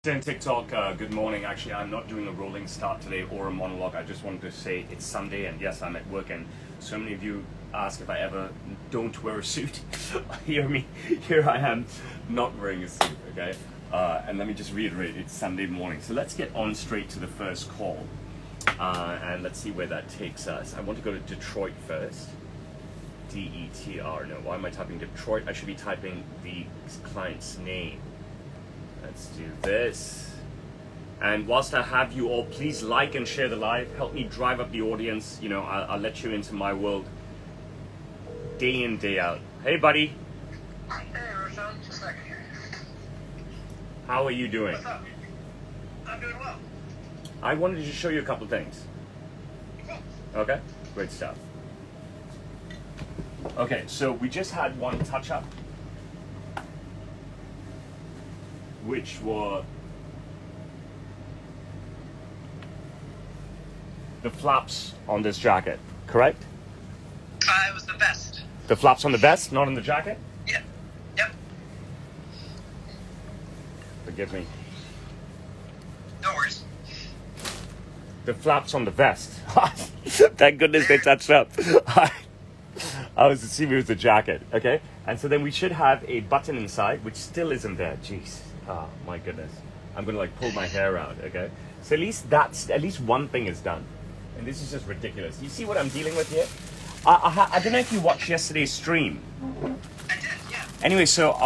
In TikTok, good morning. Actually, I'm not doing a rolling start today or a monologue. I just wanted to say it's Sunday, and yes, I'm at work. And so many of you ask if I ever don't wear a suit. Hear me? Here I am, not wearing a suit. Okay, and let me just reiterate: it's Sunday morning. So let's get on straight to the first call, and let's see where that takes us. I want to go to Detroit first. DETR. No, why am I typing Detroit? I should be typing the client's name. Let's do this. And whilst I have you all, please like and share the live. Help me drive up the audience. You know, I'll let you into my world day in, day out. Hey, buddy. Hey, Roshan. Just a second here. How are you doing? What's up? I'm doing well. I wanted to just show you a couple of things. Cool. Okay? Great stuff. Okay, so we just had one touch-up, which were the flaps on this jacket, correct? It was the best. The flaps on the vest, not on the jacket? Yeah. Yep. Forgive me. No worries. The flaps on the vest. Thank goodness they touched up. I was assuming it was the jacket, okay? And so then we should have a button inside, which still isn't there. Jeez. Oh my goodness. I'm gonna like pull my hair out, okay? So at least one thing is done. And this is just ridiculous. You see what I'm dealing with here? I don't know if you watched yesterday's stream. I did, yeah. Anyway, so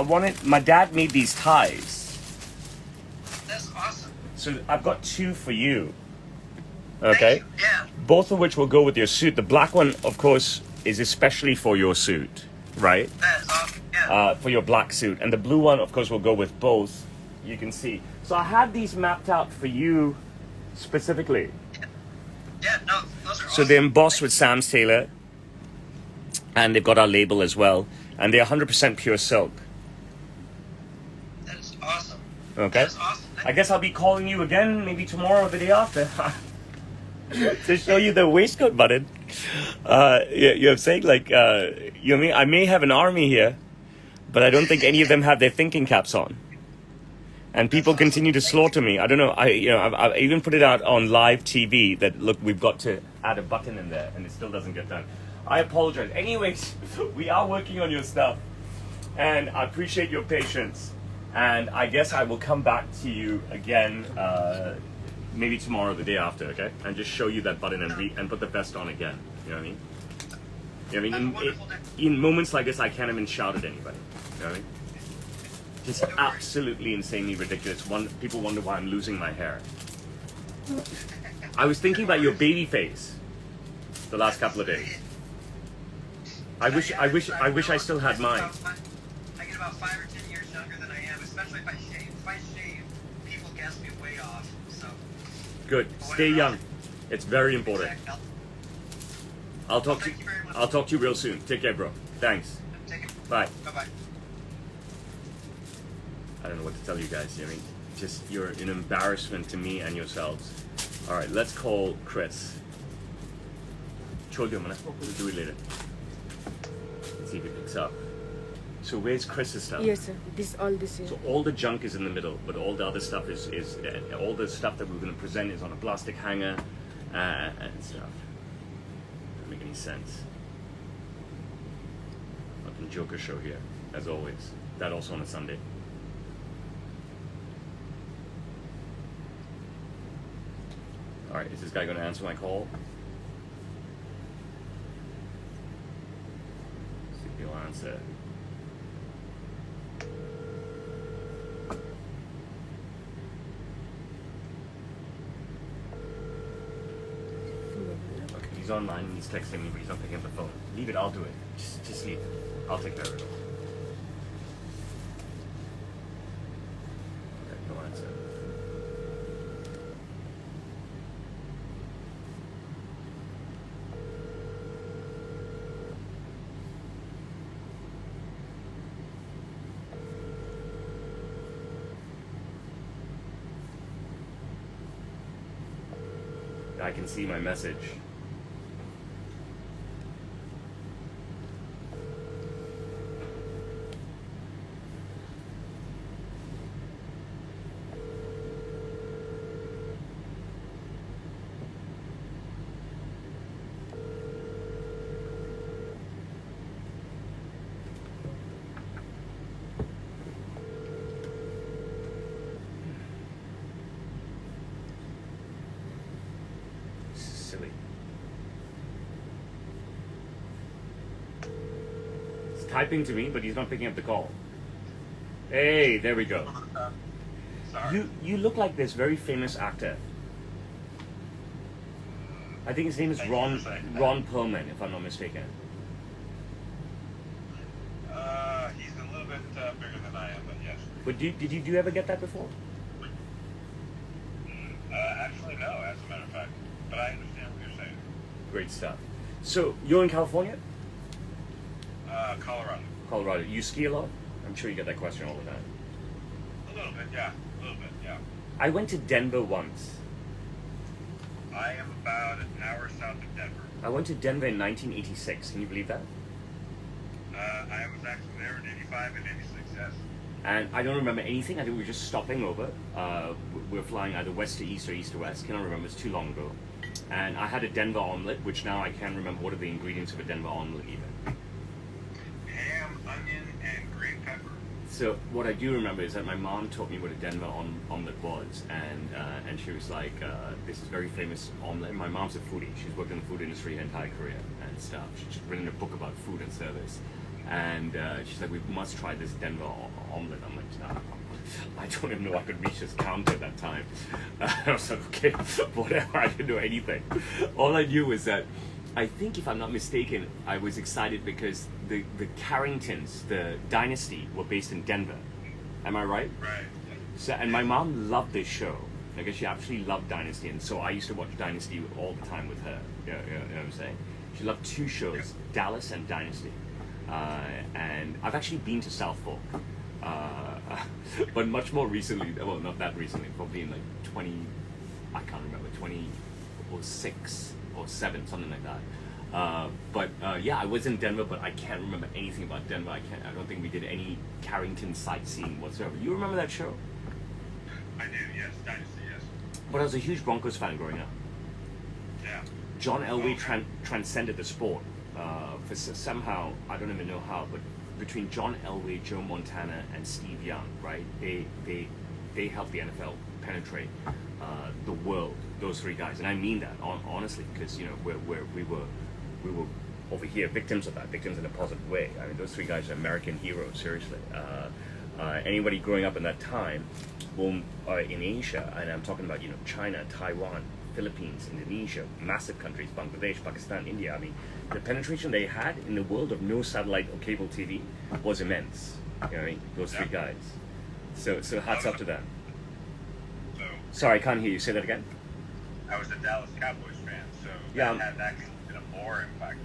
my dad made these ties. That's awesome. So I've got two for you. Okay? Thank you. Yeah. Both of which will go with your suit. The black one, of course, is especially for your suit, right? That is awesome. Yeah. For your black suit. And the blue one, of course, will go with both. You can see. So I had these mapped out for you specifically. Yeah, no, those are awesome. So they're embossed with Sam's Tailor. And they've got our label as well. And they're 100% pure silk. That is awesome. Okay? That is awesome. I guess I'll be calling you again, maybe tomorrow or the day after. To show you the waistcoat button. You're saying like, you know, I may have an army here, but I don't think any of them have their thinking caps on. And people continue to slaughter me. I don't know. I even put it out on live TV that look, we've got to add a button in there, and it still doesn't get done. I apologize. Anyways, we are working on your stuff, and I appreciate your patience. And I guess I will come back to you again, maybe tomorrow or the day after, okay? And just show you that button and put the vest on again. You know what I mean? You know what I mean? In moments like this, I can't even shout at anybody. You know what I mean? Just absolutely insanely ridiculous. People wonder why I'm losing my hair. I was thinking about your baby face the last couple of days. I wish I still had mine. I get about 5 or 10 years younger than I am, especially if I shave. If I shave, people guess me way off. So. Good. Stay young. It's very important. Exactly. I'll talk to Thank you very much. I'll talk to you real soon. Take care, bro. Thanks. Take it. Bye. Bye-bye. I don't know what to tell you guys. I mean, just you're an embarrassment to me and yourselves. All right, let's call Chris. We'll do it later. Let's see if he picks up. So where's Chris's stuff? Yes, sir. This is. So all the junk is in the middle, but all the other stuff is all the stuff that we're going to present is on a plastic hanger and stuff. Doesn't make any sense. Fucking Joker show here, as always. That also on a Sunday. All right, is this guy going to answer my call? Let's see if he'll answer. Okay, he's online and he's texting me, but he's not picking up the phone. Leave it, I'll do it. Just leave it. I'll take care of it. Okay, no answer. I can see my message. silly. He's typing to me, but he's not picking up the call. Hey, there we go. Sorry. You look like this very famous actor. I think his name is Thank you Ron for saying that. Ron Perlman, if I'm not mistaken. He's a little bit bigger than I am, but yes. But did you ever get that before? Actually, no, as a matter of fact. But I understand what you're saying. Great stuff. So you're in California? Colorado. Colorado. You ski a lot? I'm sure you get that question all the time. A little bit, yeah. A little bit, yeah. I went to Denver once. I am about an hour south of Denver. I went to Denver in 1986. Can you believe that? I was actually there in 85 and 86, yes. And I don't remember anything. I think we were just stopping over. We were flying either west to east or east to west. Cannot remember. It's too long ago. And I had a Denver omelet, which now I can't remember what are the ingredients of a Denver omelet even. Ham, onion, and green pepper. So what I do remember is that my mom taught me what a Denver omelet was, and she was like, "This is very famous omelet." And my mom's a foodie; she's worked in the food industry her entire career and stuff. She's written a book about food and service, and she's like, "We must try this Denver omelet." I'm like, "No, I don't even know I could reach this counter at that time." I was like, "Okay, whatever." I didn't know anything. All I knew was that, I think, if I'm not mistaken, I was excited because the Carringtons, the dynasty, were based in Denver. Am I right? Right. So, and my mom loved this show. I guess she absolutely loved Dynasty, and so I used to watch Dynasty all the time with her. You know what I'm saying? She loved two shows, Dallas and Dynasty. And I've actually been to South Fork, but much more recently. Well, not that recently. Probably in like 2006 or 7, something like that. But yeah, I was in Denver, but I can't remember anything about Denver. I don't think we did any Carrington sightseeing whatsoever. You remember that show? I do, yes. Dynasty, yes. But I was a huge Broncos fan growing up. Yeah. John Elway transcended the sport. For somehow, I don't even know how, but between John Elway, Joe Montana, and Steve Young, right? They helped the NFL penetrate the world. Those three guys, and I mean that honestly, because you know we were over here victims of that, victims in a positive way. I mean, those three guys are American heroes. Seriously, anybody growing up in that time, in Asia, and I'm talking about China, Taiwan, Philippines, Indonesia, massive countries, Bangladesh, Pakistan, India. I mean, the penetration they had in the world of no satellite or cable TV was immense. You know what I mean? Those three guys. So hats up to them. So Sorry, I can't hear you. Say that again. I was a Dallas Cowboys fan, so Yeah. that had actually been a more impact.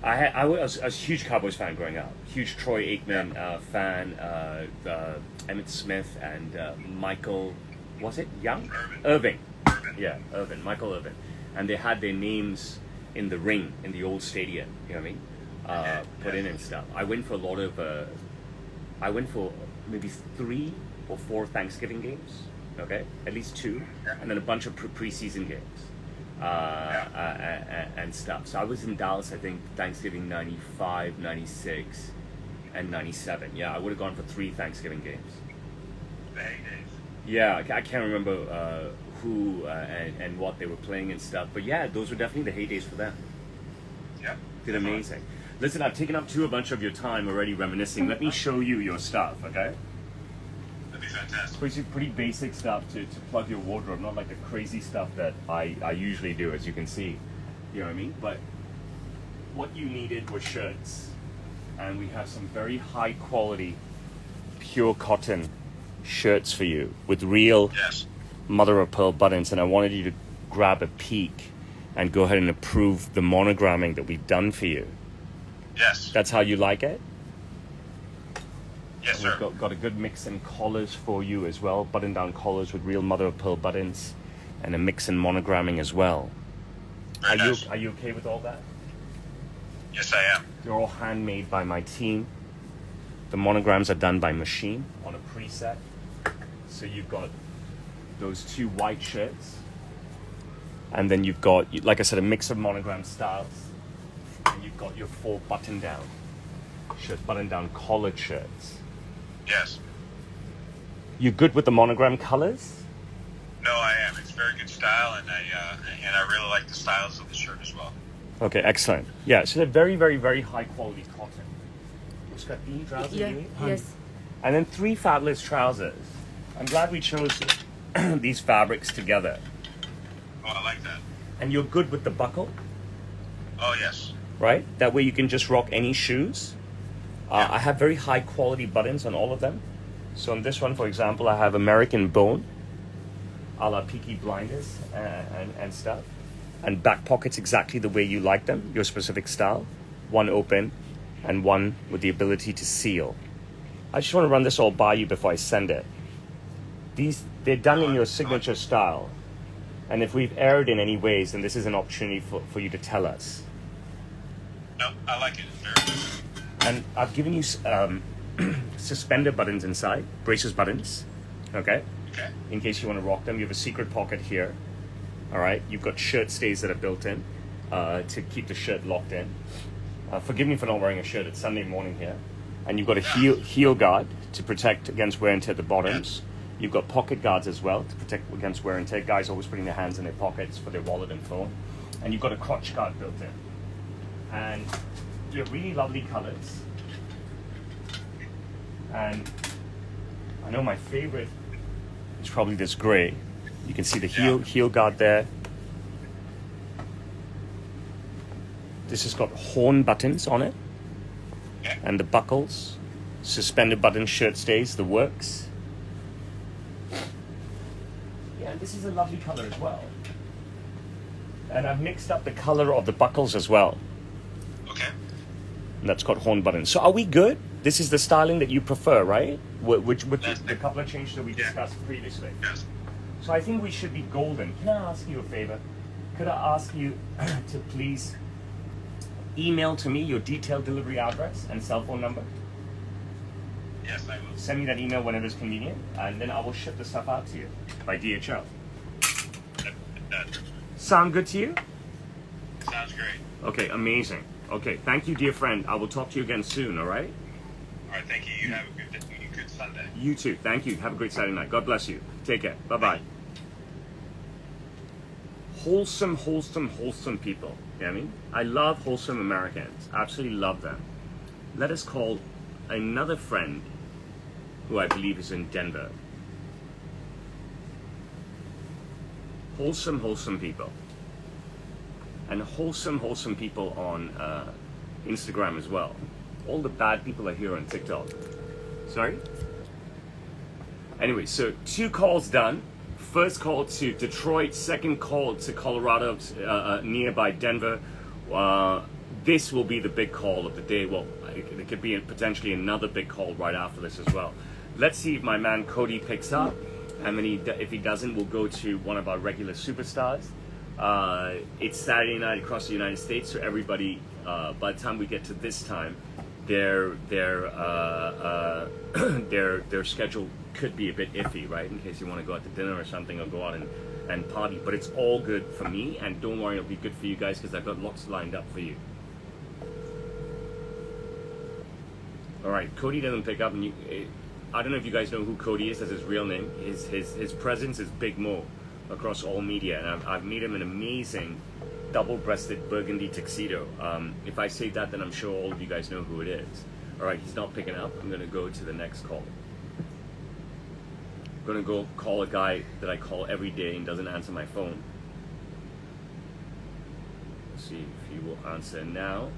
I was a huge Cowboys fan growing up. Huge Troy Aikman fan, Emmitt Smith, and Michael, was it Young? Irving. Yeah, Irvin, Michael Irvin. And they had their names in the ring in the old stadium, you know what I mean? Put in and stuff. I went for maybe 3 or 4 Thanksgiving games, okay? At least 2, and then a bunch of preseason games. And stuff. So I was in Dallas, I think, Thanksgiving 95, 96, and 97. Yeah, I would have gone for 3 Thanksgiving games. The heydays. Yeah, I can't remember who and what they were playing and stuff. But yeah, those were definitely the heydays for them. Yep. Did amazing. Listen, I've taken up a bunch of your time already reminiscing. Let me show you your stuff, okay? That'd be fantastic. Pretty basic stuff to plug your wardrobe, not like the crazy stuff that I usually do, as you can see. You know what I mean? But what you needed were shirts. And we have some very high quality, pure cotton shirts for you with real Yes. mother of pearl buttons. And I wanted you to grab a peek and go ahead and approve the monogramming that we've done for you. Yes. That's how you like it? Yes, sir. We've got a good mix in collars for you as well, button-down collars with real mother-of-pearl buttons, and a mix in monogramming as well. Very nice. Are you okay with all that? Yes, I am. They're all handmade by my team. The monograms are done by machine on a preset. So you've got those 2 white shirts, and then you've got, like I said, a mix of monogram styles, and you've got your 4 button-down shirts, button-down collared shirts. Yes. You good with the monogram colors? No, I am. It's very good style, and I really like the styles of the shirt as well. Okay, excellent. Yeah, so they're very, very, very high quality cotton. It's got these trousers. Yeah, yes. And then 3 fabulous trousers. I'm glad we chose these fabrics together. Oh, I like that. And you're good with the buckle, Oh, yes. right? That way you can just rock any shoes. Yeah. I have very high quality buttons on all of them. So on this one, for example, I have American Bone, a la Peaky Blinders and stuff. And back pockets exactly the way you like them, your specific style. One open and one with the ability to seal. I just want to run this all by you before I send it. They're done in your signature style. And if we've erred in any ways, then this is an opportunity for you to tell us. No, I like it. Very good. And I've given you suspender buttons inside, braces buttons, okay? Okay. In case you want to rock them. You have a secret pocket here, all right? You've got shirt stays that are built in to keep the shirt locked in. Forgive me for not wearing a shirt. It's Sunday morning here. And you've got a heel guard to protect against wear and tear at the bottoms. You've got pocket guards as well to protect against wear and tear. Guys always putting their hands in their pockets for their wallet and phone. And you've got a crotch guard built in. And you have really lovely colors. And I know my favorite is probably this gray. You can see the heel guard there. This has got horn buttons on it. Yeah. And the buckles, suspended button, shirt stays, the works. Yeah, this is a lovely color as well. And I've mixed up the color of the buckles as well. Okay. And that's got horn buttons. So are we good? This is the styling that you prefer, right? With the couple of changes that we discussed previously. Yes. So I think we should be golden. Can I ask you a favor? Could I ask you to please email to me your detailed delivery address and cell phone number? Yes, I will. Send me that email whenever it's convenient, and then I will ship the stuff out to you by DHL. That Sound good to you? sounds great. Okay, amazing. Okay, thank you, dear friend. I will talk to you again soon, all right? All right, thank you. You have a good Sunday. You too. Thank you. Have a great Saturday night. God bless you. Take care. Bye-bye. Wholesome, wholesome, wholesome people. You know what I mean? I love wholesome Americans. Absolutely love them. Let us call another friend who I believe is in Denver. Wholesome, wholesome people. And wholesome, wholesome people on Instagram as well. All the bad people are here on TikTok. Sorry? Anyway, so 2 calls done. First call to Detroit, second call to Colorado, nearby Denver. This will be the big call of the day. Well, it could be potentially another big call right after this as well. Let's see if my man Cody picks up. And then if he doesn't, we'll go to one of our regular superstars. It's Saturday night across the United States, so everybody, by the time we get to this time, their schedule could be a bit iffy, right? In case you want to go out to dinner or something, or go out and party. But it's all good for me, and don't worry, it'll be good for you guys because I've got lots lined up for you. All right, Cody doesn't pick up, and I don't know if you guys know who Cody is. That's his real name. His presence is Big Mo across all media, and I've made him an amazing double-breasted burgundy tuxedo. If I say that, then I'm sure all of you guys know who it is. All right, he's not picking up. I'm gonna go to the next call. I'm gonna go call a guy that I call every day and doesn't answer my phone. Let's see if he will answer now.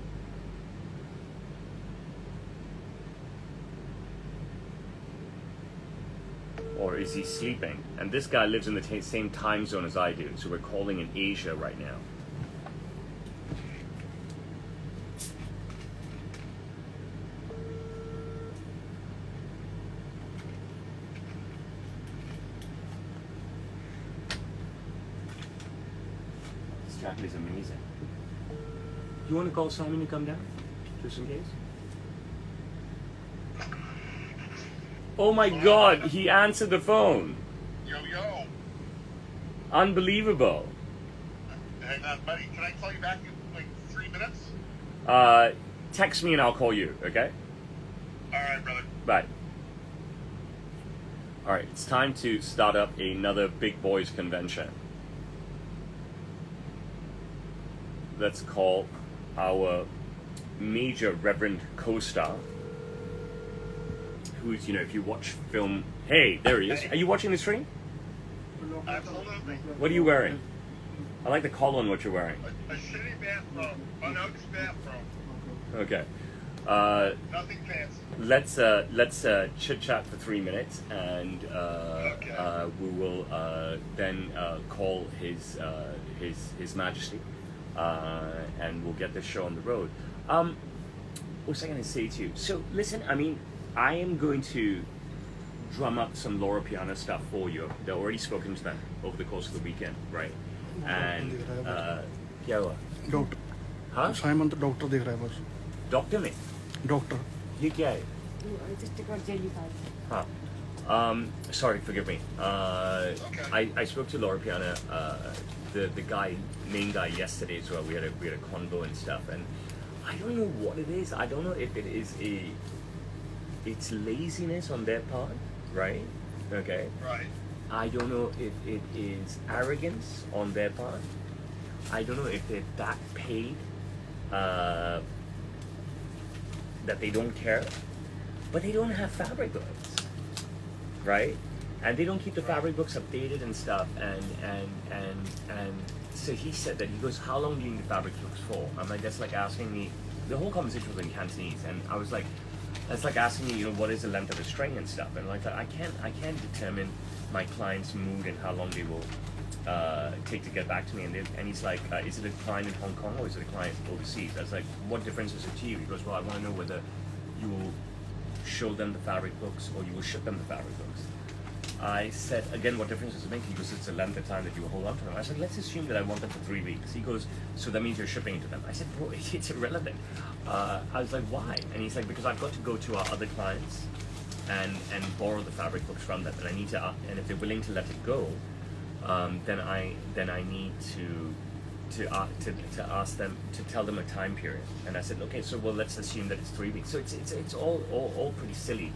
Or is he sleeping? And this guy lives in the same time zone as I do, so we're calling in Asia right now. This jacket is amazing. You want to call Simon to come down? Just in case? Oh my God, he answered the phone. Yo, yo. Unbelievable. Hang on, buddy. Can I call you back in like 3 minutes? Text me and I'll call you, okay? All right, brother. Bye. All right, it's time to start up another Big Boys convention. let's call our major reverend co-star, who's, you know, if you watch film, hey, there he is. Are you watching the stream? Absolutely. What are you wearing? I like the collar on what you're wearing. A shitty bathrobe. Unhooked bathrobe. Okay. Nothing fancy. Let's chit chat for 3 minutes, and we will then call his Majesty, and we'll get this show on the road. What was I going to say to you? So listen, I mean, I am going to drum up some Laura Piana stuff for you. They've already spoken to them over the course of the weekend, right? And क्या हुआ? Doctor हाँ? Simon तो doctor दिख रहा है बस doctor में doctor ये क्या है? Sorry, forgive me. I spoke to Laura Piana, the main guy yesterday as well. We had a convo and stuff, and I don't know what it is. I don't know if it is it's laziness on their part, right? Okay. Right. I don't know if it is arrogance on their part. I don't know if they're that paid that they don't care, but they don't have fabric books, right? And they don't keep the fabric books updated and stuff. And so he said that, he goes, how long do you need the fabric books for? I'm like, that's like asking me. The whole conversation was in Cantonese, and I was like, that's like asking me, you know, what is the length of the string and stuff. And like, I can't determine my client's mood and how long they will take to get back to me. And he's like, is it a client in Hong Kong or is it a client overseas? I was like, what difference does it to you? He goes, well, I want to know whether you will show them the fabric books or you will ship them the fabric books. I said, again, what difference does it make? He goes, it's the length of time that you will hold on to them. I said, let's assume that I want them for 3 weeks. He goes, so that means you're shipping it to them. I said, bro, it's irrelevant. I was like, why? And he's like, because I've got to go to our other clients and borrow the fabric books from them, and I need to, and if they're willing to let it go, then I need to ask them to tell them a time period. And I said, okay, so well, let's assume that it's 3 weeks. So it's all pretty silly.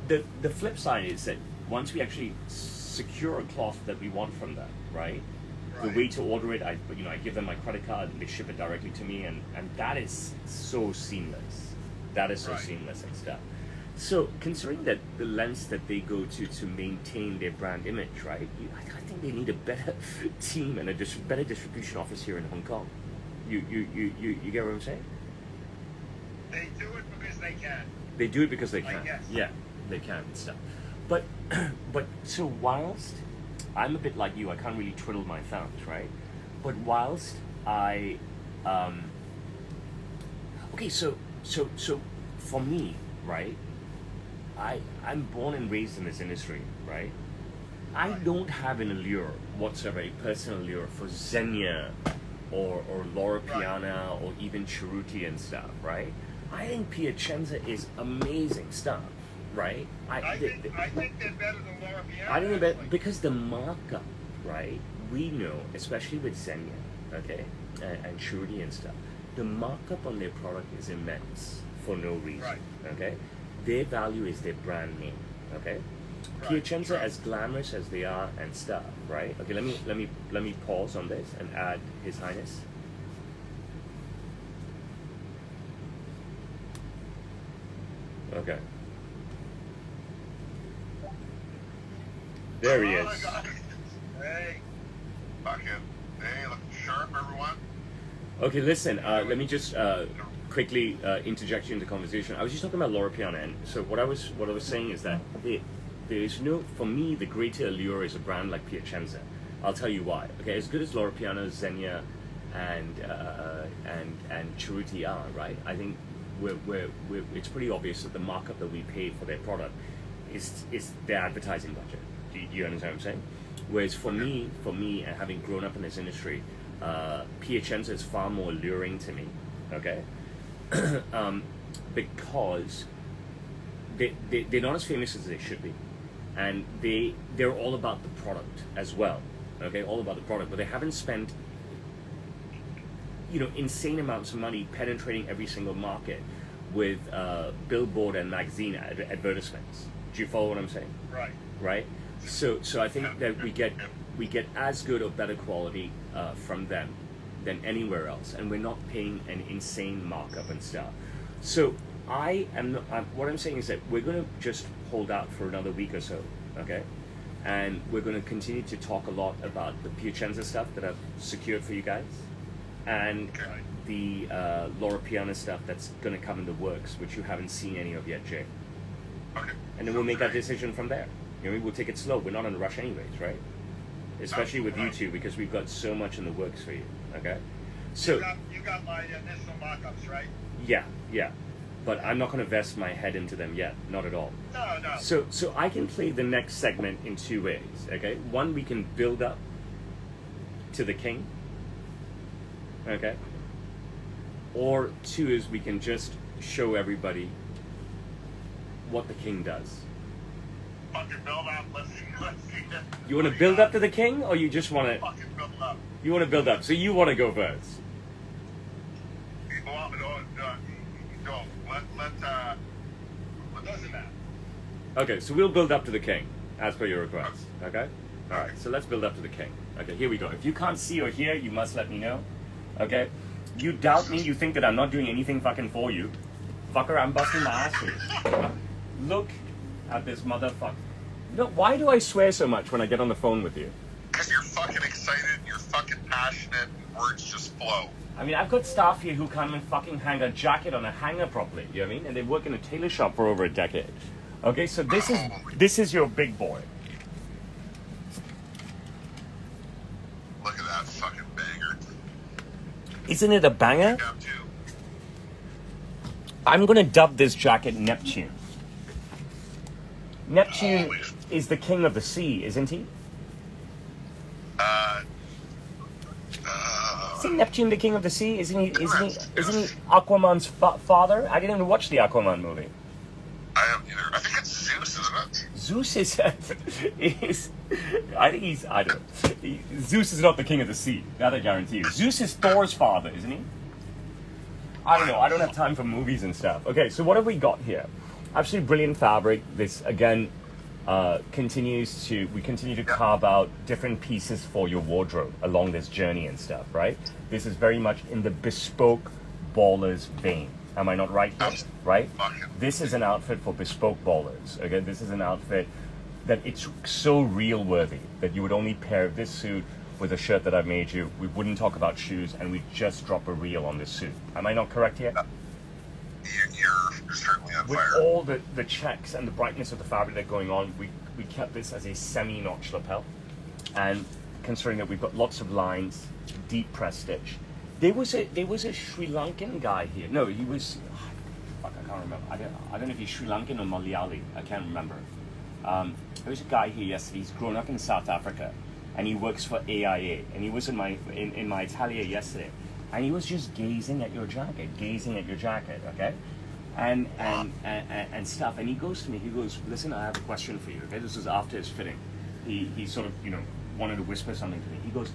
The flip side is that once we actually secure a cloth that we want from them, right? The way to order it, I give them my credit card and they ship it directly to me, and that is so seamless. That is so seamless and stuff. So considering that the lengths that they go to maintain their brand image, right? I think they need a better team and a better distribution office here in Hong Kong. You get what I'm saying? They do it because they can. They do it because they can. I guess. Yeah, they can and stuff. But so whilst I'm a bit like you, I can't really twiddle my thumbs, right? But whilst I okay, so for me, right? I'm born and raised in this industry, right? I don't have an allure whatsoever, a personal allure for Xenia or Laura Piana or even Cerruti and stuff, right? I think Piacenza is amazing stuff, right? I think they're better than Laura Piana. I think they're better because the markup, right? We know, especially with Xenia, okay, and Cerruti and stuff, the markup on their product is immense for no reason, okay? Their value is their brand name, okay? Piacenza, as glamorous as they are and stuff, right? Okay, let me pause on this and add His Highness. Okay. There he is. Hey. Fucking, hey, look sharp, everyone. Okay, listen, let me just quickly interject you into the conversation. I was just talking about Laura Piana, and so what I was saying is that there is no, for me, the greater allure is a brand like Piacenza. I'll tell you why. Okay, as good as Laura Piana, Xenia, and Cerruti are, right? I think it's pretty obvious that the markup that we pay for their product is their advertising budget. Do you understand what I'm saying? Whereas for me, and having grown up in this industry, Piacenza is far more alluring to me. Okay, because they're not as famous as they should be, and they're all about the product as well. Okay, all about the product, but they haven't spent insane amounts of money penetrating every single market with billboard and magazine advertisements. Do you follow what I'm saying? Right. Right. So I think that we get as good or better quality from them than anywhere else, and we're not paying an insane markup and stuff. So what I'm saying is that we're going to just hold out for another week or so, okay? And we're going to continue to talk a lot about the Piacenza stuff that I've secured for you guys, and the Laura Piana stuff that's going to come in the works, which you haven't seen any of yet, Jay. Okay. And then we'll make our decision from there. You know, we'll take it slow. We're not in a rush anyways, right? Especially with you two, because we've got so much in the works for you, okay? So You got my initial mock-ups, right? yeah. But I'm not going to vest my head into them yet, not at all. No. So I can play the next segment in two ways, okay? One, we can build up to the king, okay? Or two is we can just show everybody what the king does. Fucking build up. Let's see it. You want to build up to the king, or you just want to? Fucking build up. You want to build up. So you want to go first. Well, what doesn't matter? Okay, so we'll build up to the king, as per your request. Okay? Alright, so let's build up to the king. Okay, here we go. If you can't see or hear, you must let me know. Okay? You doubt me, you think that I'm not doing anything fucking for you. Fucker, I'm busting my ass for you. Look at this motherfucker. No, why do I swear so much when I get on the phone with you? Because you're fucking excited, you're fucking passionate, and words just flow. I mean, I've got staff here who can't even fucking hang a jacket on a hanger properly, you know what I mean? And they work in a tailor shop for over a decade. Okay, so this is your big boy. Look at that fucking banger. Isn't it a banger? Up to. I'm gonna dub this jacket Neptune. Neptune is the king of the sea, isn't he? Isn't Neptune the king of the sea? Isn't he Aquaman's father? I didn't even watch the Aquaman movie. I don't either. I think it's Zeus, isn't it? Zeus I don't know. Zeus is not the king of the sea. That I guarantee you. Zeus is Thor's father, isn't he? I don't know. I don't have time for movies and stuff. Okay, so what have we got here? Absolutely brilliant fabric. This, again, we continue to carve out different pieces for your wardrobe along this journey and stuff, right? This is very much in the bespoke ballers vein. Am I not right here? Right? This is an outfit for bespoke ballers. Okay, this is an outfit that it's so reel worthy that you would only pair this suit with a shirt that I've made you. We wouldn't talk about shoes, and we just drop a reel on this suit. Am I not correct here? You're certainly on With fire. all the checks and the brightness of the fabric that's going on, we kept this as a semi-notch lapel. And considering that we've got lots of lines, deep press stitch. There was a Sri Lankan guy here. No, he was, fuck, I can't remember. I don't know if he's Sri Lankan or Malayali. I can't remember. There was a guy here yesterday. He's grown up in South Africa, and he works for AIA. And he was in my atelier yesterday, and he was just gazing at your jacket, okay, and stuff. And he goes to me. He goes, "Listen, I have a question for you." Okay, this is after his fitting. He sort of wanted to whisper something to me. He goes,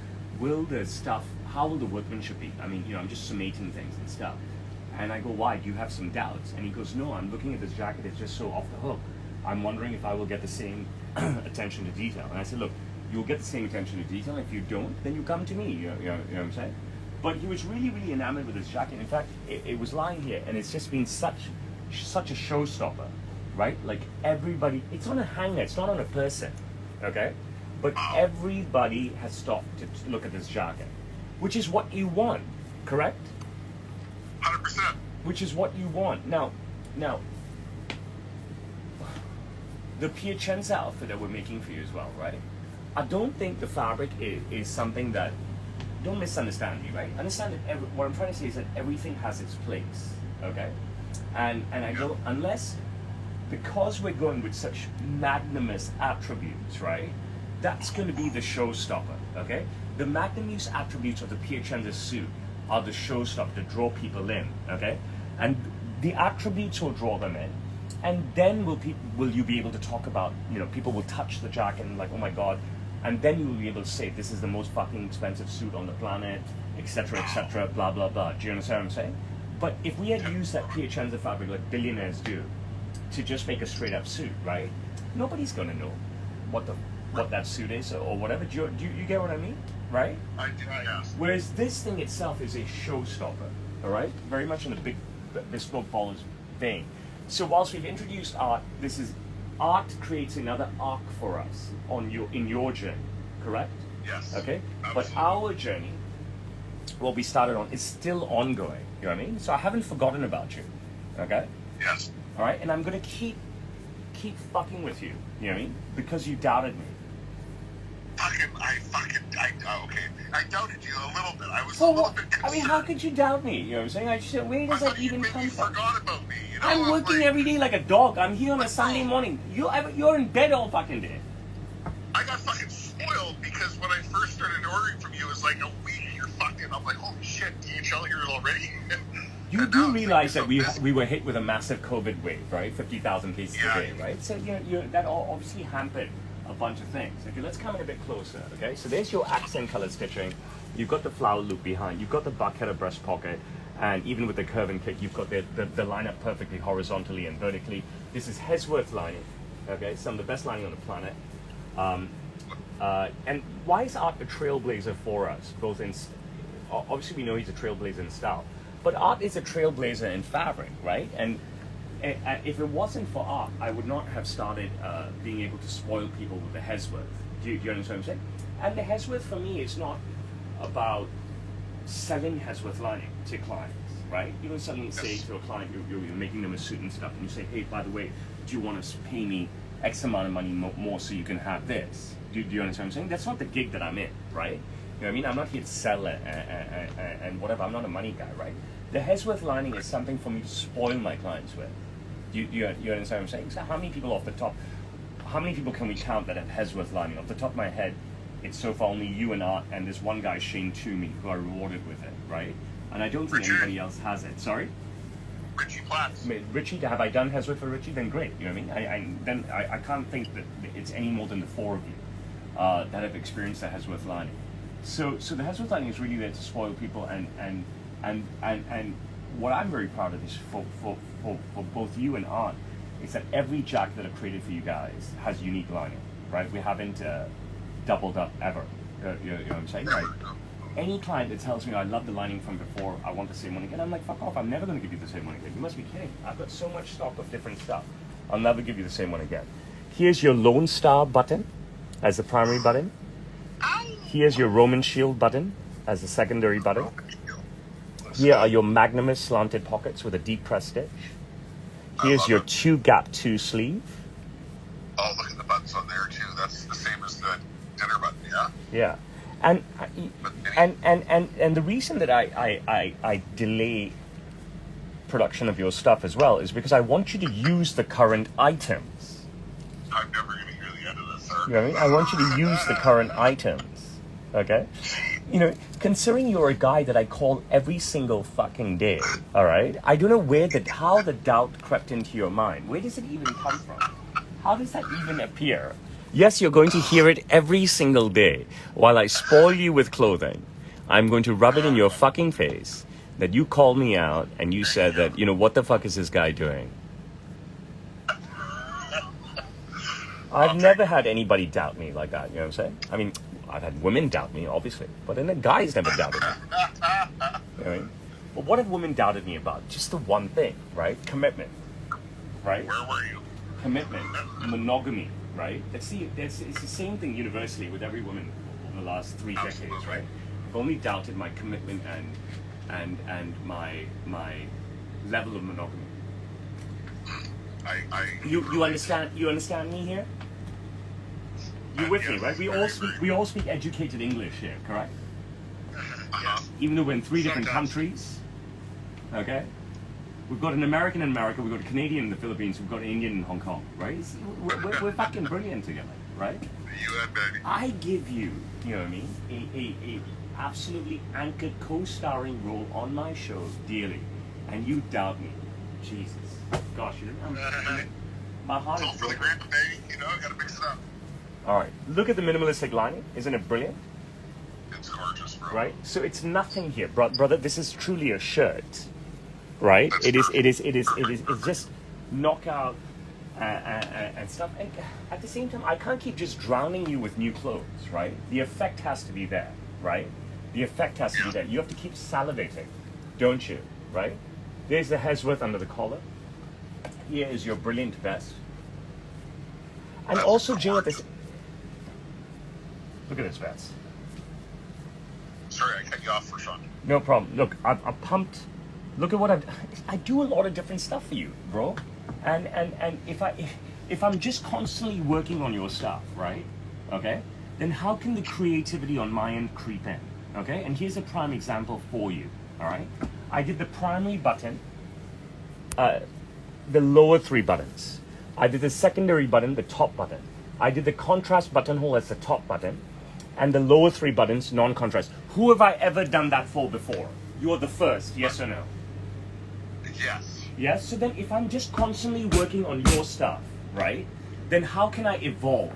how will the workmanship be? I mean, I'm just summating things and stuff. And I go, why? Do you have some doubts? And he goes, no, I'm looking at this jacket. It's just so off the hook. I'm wondering if I will get the same attention to detail. And I said, look, you'll get the same attention to detail. If you don't, then you come to me. You know what I'm saying? But he was really, really enamored with this jacket. In fact, it was lying here, and it's just been such a showstopper, right? Like everybody, it's on a hanger. It's not on a person, okay? But everybody has stopped to look at this jacket, which is what you want, correct? 100%. Which is what you want. Now, the Piacenza outfit that we're making for you as well, right? I don't think the fabric is something that, don't misunderstand me, right? Understand that what I'm trying to say is that everything has its place, okay? And I go, because we're going with such magnanimous attributes, right? That's going to be the showstopper, okay? The magnanimous attributes of the Piacenza suit are the showstopper to draw people in, okay? And the attributes will draw them in, and then will you be able to talk about, people will touch the jacket and like, oh my God, and then you will be able to say this is the most fucking expensive suit on the planet, etc., blah, blah, blah. Do you understand what I'm saying? But if we had used that Piacenza fabric like billionaires do to just make a straight up suit, right? Nobody's going to know what what that suit is or whatever. Do you get what I mean? Right? I do, yes. Whereas this thing itself is a showstopper, all right? Very much in the big bespoke ballers vein. So whilst we've introduced art, this is art creates another arc for us in your journey, correct? Yes. Okay? Absolutely. But our journey, what we started on, is still ongoing. You know what I mean? So I haven't forgotten about you. Okay? Yes. All right? And I'm gonna keep fucking with you. You know what I mean? Because you doubted me. Okay. I doubted you a little bit. I was a Well, little bit I concerned. mean, how could you doubt me? You know what I'm saying? I just said, where does I that thought you even maybe come from? forgot about me. You know, I'm working every day like a dog. I'm here on a Sunday morning. You're in bed all fucking day. I got fucking spoiled because when I first started ordering from you, it was like a week. You're fucking. I'm like, holy shit, DHL here already. You And do now it's realize that like we were hit with a massive COVID wave, right? 50,000 cases Yeah. a day, right? So that all obviously hampered a bunch of things. Okay, let's come in a bit closer. Okay, so there's your accent color stitching. You've got the flower loop behind. You've got the bucket breast pocket, and even with the curve and kick, you've got the line up perfectly horizontally and vertically. This is Hesworth lining. Okay, some of the best lining on the planet. And why is Art a trailblazer for us? Both in obviously we know he's a trailblazer in style, but Art is a trailblazer in fabric, right? And if it wasn't for Art, I would not have started being able to spoil people with the Hesworth. Do you understand what I'm saying? And the Hesworth for me is not about selling Hesworth lining to clients, right? You don't suddenly say to a client, you're making them a suit and stuff, and you say, hey, by the way, do you want to pay me X amount of money more so you can have this? Do you understand what I'm saying? That's not the gig that I'm in, right? You know what I mean? I'm not here to sell it and whatever. I'm not a money guy, right? The Hesworth lining is something for me to spoil my clients with. You understand what I'm saying? So how many people how many people can we count that have Hesworth lining? Off the top of my head, it's so far only you and Art and this one guy, Shane Toomey, who are rewarded with it, right? And I don't think Richard. anybody else has it. Sorry? Richie Platts. Richie, have I done Hesworth for Richie? Then great. You know what I mean? I can't think that it's any more than the four of you that have experienced the Hesworth lining. So the Hesworth lining is really there to spoil people, and what I'm very proud of is for both you and Art is that every jacket that I've created for you guys has unique lining, right? We haven't doubled up ever. You know what I'm saying? Right? Any client that tells me I love the lining from before, I want the same one again, I'm like, fuck off, I'm never going to give you the same one again. You must be kidding. I've got so much stock of different stuff. I'll never give you the same one again. Here's your Lone Star button as the primary button. Here's your Roman Shield button as the secondary button. Here are your Magnimus slanted pockets with a deep press stitch. Here's your 2-gap-2 sleeve. Oh, look at the buttons on there too. That's the same as the dinner button, yeah? Yeah. And the reason that I delay production of your stuff as well is because I want you to use the current items. I'm never going to hear the end of this, sir. You know what I mean? I want you to use the current items. Okay? You know, considering you're a guy that I call every single fucking day, all right? I don't know how the doubt crept into your mind. Where does it even come from? How does that even appear? Yes, you're going to hear it every single day. While I spoil you with clothing, I'm going to rub it in your fucking face that you called me out and you said that, you know, what the fuck is this guy doing? I've never had anybody doubt me like that, you know what I'm saying? I mean, I've had women doubt me, obviously, but then the guys never doubted me. You know what I mean? But what have women doubted me about? Just the one thing, right? Commitment, right? Where were you? Commitment, monogamy, right? It's the same thing universally with every woman over the last 3 decades, Absolutely. right? I've only doubted my commitment and my level of monogamy. You understand me here? You with me, right? We all speak educated English here, correct? Even though we're in 3 different countries, okay? We've got an American in America, we've got a Canadian in the Philippines, we've got an Indian in Hong Kong, right? We're fucking brilliant together, right? You and baby. I give you, you know what I mean, a absolutely anchored co-starring role on my show daily, and you doubt me. Jesus. Gosh, you know, my heart It's all is for the broken. grip, baby. You know, gotta mix it up. All right, look at the minimalistic lining. Isn't it brilliant? It's gorgeous, bro. Right? So it's nothing here, brother. This is truly a shirt, right? That's It's perfect. just knockout and stuff. And at the same time, I can't keep just drowning you with new clothes, right? The effect has to be there, right? The effect has to be there. You have to keep salivating, don't you? Right? There's the Hesworth under the collar. Here is your brilliant vest. And also, Jay, look at this vest. Sorry, I cut you off, Roshan. No problem. Look, I've pumped. Look at what I do a lot of different stuff for you, bro. And if I'm just constantly working on your stuff, right? Okay? Then how can the creativity on my end creep in? Okay? And here's a prime example for you. All right? I did the primary button, the lower 3 buttons. I did the secondary button, the top button. I did the contrast buttonhole as the top button, and the lower 3 buttons, non-contrast. Who have I ever done that for before? You're the first, yes or no? Yes. Yes? So then if I'm just constantly working on your stuff, right? Then how can I evolve?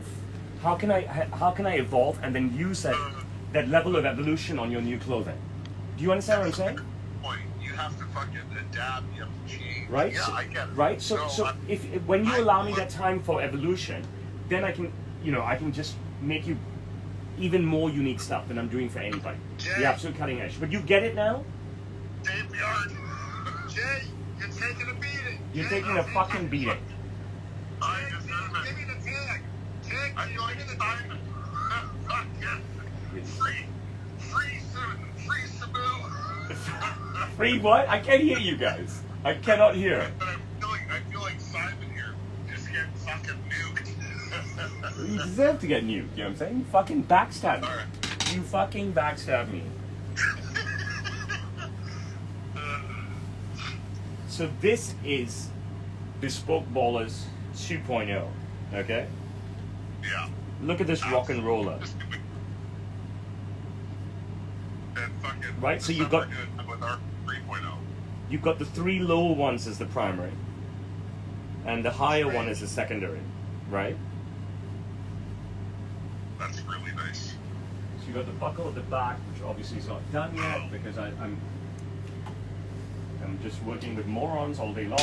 How can I evolve and then use that level of evolution on your new clothing? Do you understand what I'm saying? Point. You have to fucking adapt. You have to change. Right? Yeah, So, I get it. right? So if when you allow me that time for evolution, then I can, I can just make you even more unique stuff than I'm doing for anybody. Jay. The absolute cutting edge. But you get it now? Dave, we are. Jay, you're taking a beating. You're Jay, taking a fucking beating. I just give me the tag. Tag. I feel like Simon. Fuck yeah. Free Sabu. Free what? I can't hear you guys. I cannot hear. But I feel like Simon here just getting fucking nuked. You deserve to get nuked, you know what I'm saying? You fucking backstab me. All right. You fucking backstab me. So this is Bespoke Ballers 2.0, okay? Yeah. Look at this rock and roller. And fucking Right, so you got- good with our 3.0. You've got the 3 lower ones as the primary, and the higher one is the secondary, right? That's really nice. So you got the buckle at the back, which obviously is not done yet because I'm just working with morons all day long.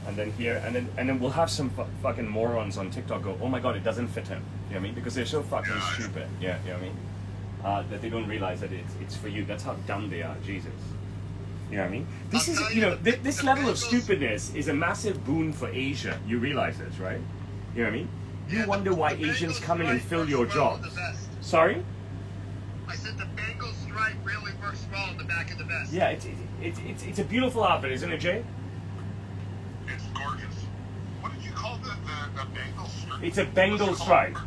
And then here, and then we'll have some fucking morons on TikTok go, oh my god, it doesn't fit him. You know what I mean? Because they're so fucking Yeah. stupid. Yeah, you know what I mean? That they don't realize that it's for you. That's how dumb they are. Jesus. You know what I mean? This I'll is, tell you know, you, this the level of Bengals- stupidness is a massive boon for Asia. You realize this, right? You know what I mean? You Yeah, wonder why the Asians Bengals come in and stripe fill works your well in jobs. the vest. Sorry? I said the Bengal stripe really works well in the back of the vest. Yeah, it's a beautiful outfit, isn't it, Jay? It's gorgeous. What did you call the Bengal stripe? It's a Bengal stripe.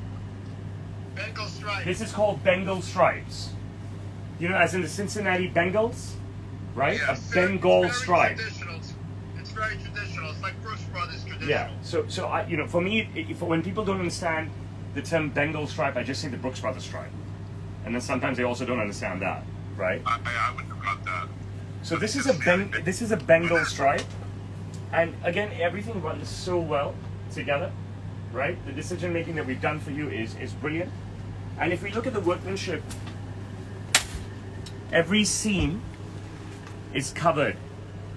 Bengal stripe. This is called Bengal stripes. You know, as in the Cincinnati Bengals, right? Yeah, A Bengal it's very stripe. traditional. It's very traditional. It's like Bruce Brothers traditional. Yeah. So I, for me, when people don't understand the term Bengal stripe, I just say the Brooks Brothers stripe, and then sometimes they also don't understand that, right? I wouldn't have got that. So this is a Bengal stripe, and again, everything runs so well together, right? The decision making that we've done for you is brilliant, and if we look at the workmanship, every seam is covered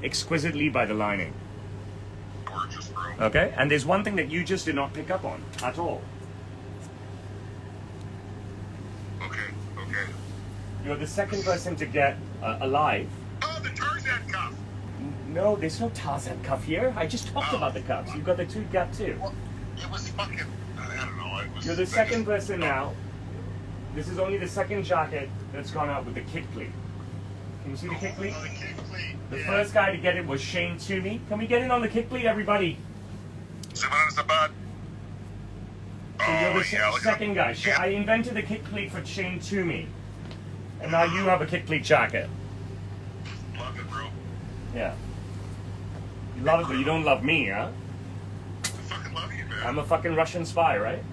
exquisitely by the lining. Gorgeous, bro. Okay, and there's one thing that you just did not pick up on at all. Okay. You're the second person to get alive. Oh, the Tarzan cuff. No, there's no Tarzan cuff here. I just talked about the cuffs. You've got the two gap too. Well, it was fucking. I don't know. It was. You're the second person now. This is only the second jacket that's gone out with the kick pleat. Can you see the kick pleat? Oh, the kick pleat. The Yeah. first guy to get it was Shane Toomey. Can we get in on the kick pleat, everybody? Simon Sabad. So you're the yeah, look at second guy. Yeah. I invented the kick pleat for Shane Toomey. And now you have a kick pleat jacket. Love it, bro. Yeah. You love it, but you don't love me, huh? I fucking love you, man. I'm a fucking Russian spy, right?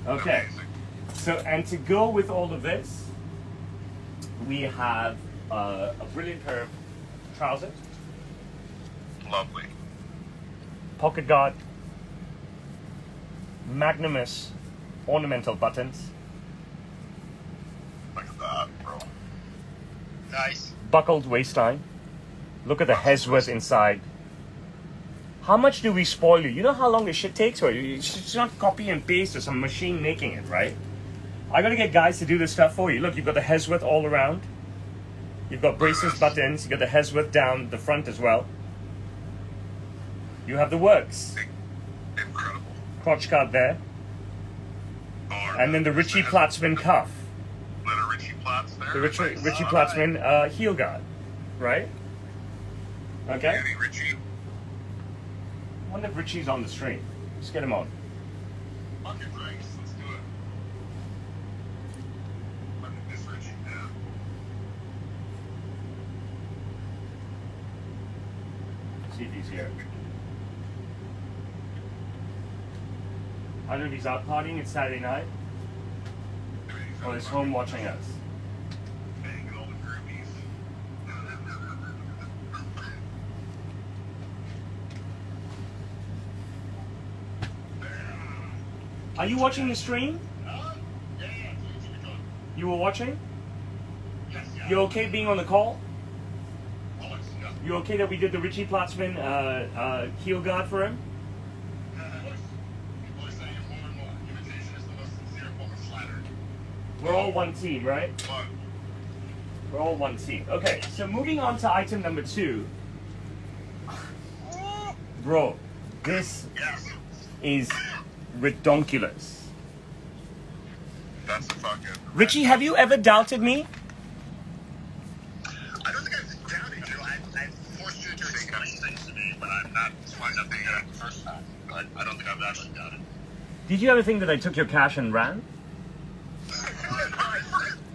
Okay. Amazing. So, and to go with all of this, we have a brilliant pair of trousers, Lovely. polka dot, magnanimous ornamental buttons, Look at that, bro. Nice. Buckled waistline. Look at the Hesworth inside. How much do we spoil you? You know how long this shit takes? Or it's not copy and paste or some machine making it, right? I gotta get guys to do this stuff for you. Look, you've got the Hesworth all around. You've got braces, buttons. You've got the Hesworth down the front as well. You have the works. Incredible. Crotch guard there. And then the Richie Platzman cuff. Little Richie Platz there. The Richie Platzman heel guard. Right? Okay? Beauty, Richie. I wonder if Richie's on the stream. Let's get him on. Bucket drinks. Let's do it. Look at this Richie now. See if he's here. I don't know if he's out partying. It's Saturday night. Or he's home watching us. Banging all the groupies. Are you watching the stream? Yeah. You were watching? Yes, yeah. You okay being on the call? Always, yeah. You okay that we did the Richie Platzman heel guard for him? People are saying it more and more. Imitation is the most sincere form of flattery. We're all one team, right? But We're all one team. Okay, so moving on to item number 2. Bro, this yes, is redonkulous. that's a fucking. Richie, have you ever doubted me? I don't think I've doubted you. I forced you to explain things to me, but I'm not smart enough to get it the first time. But I don't think I've actually doubted. Did you ever think that I took your cash and ran?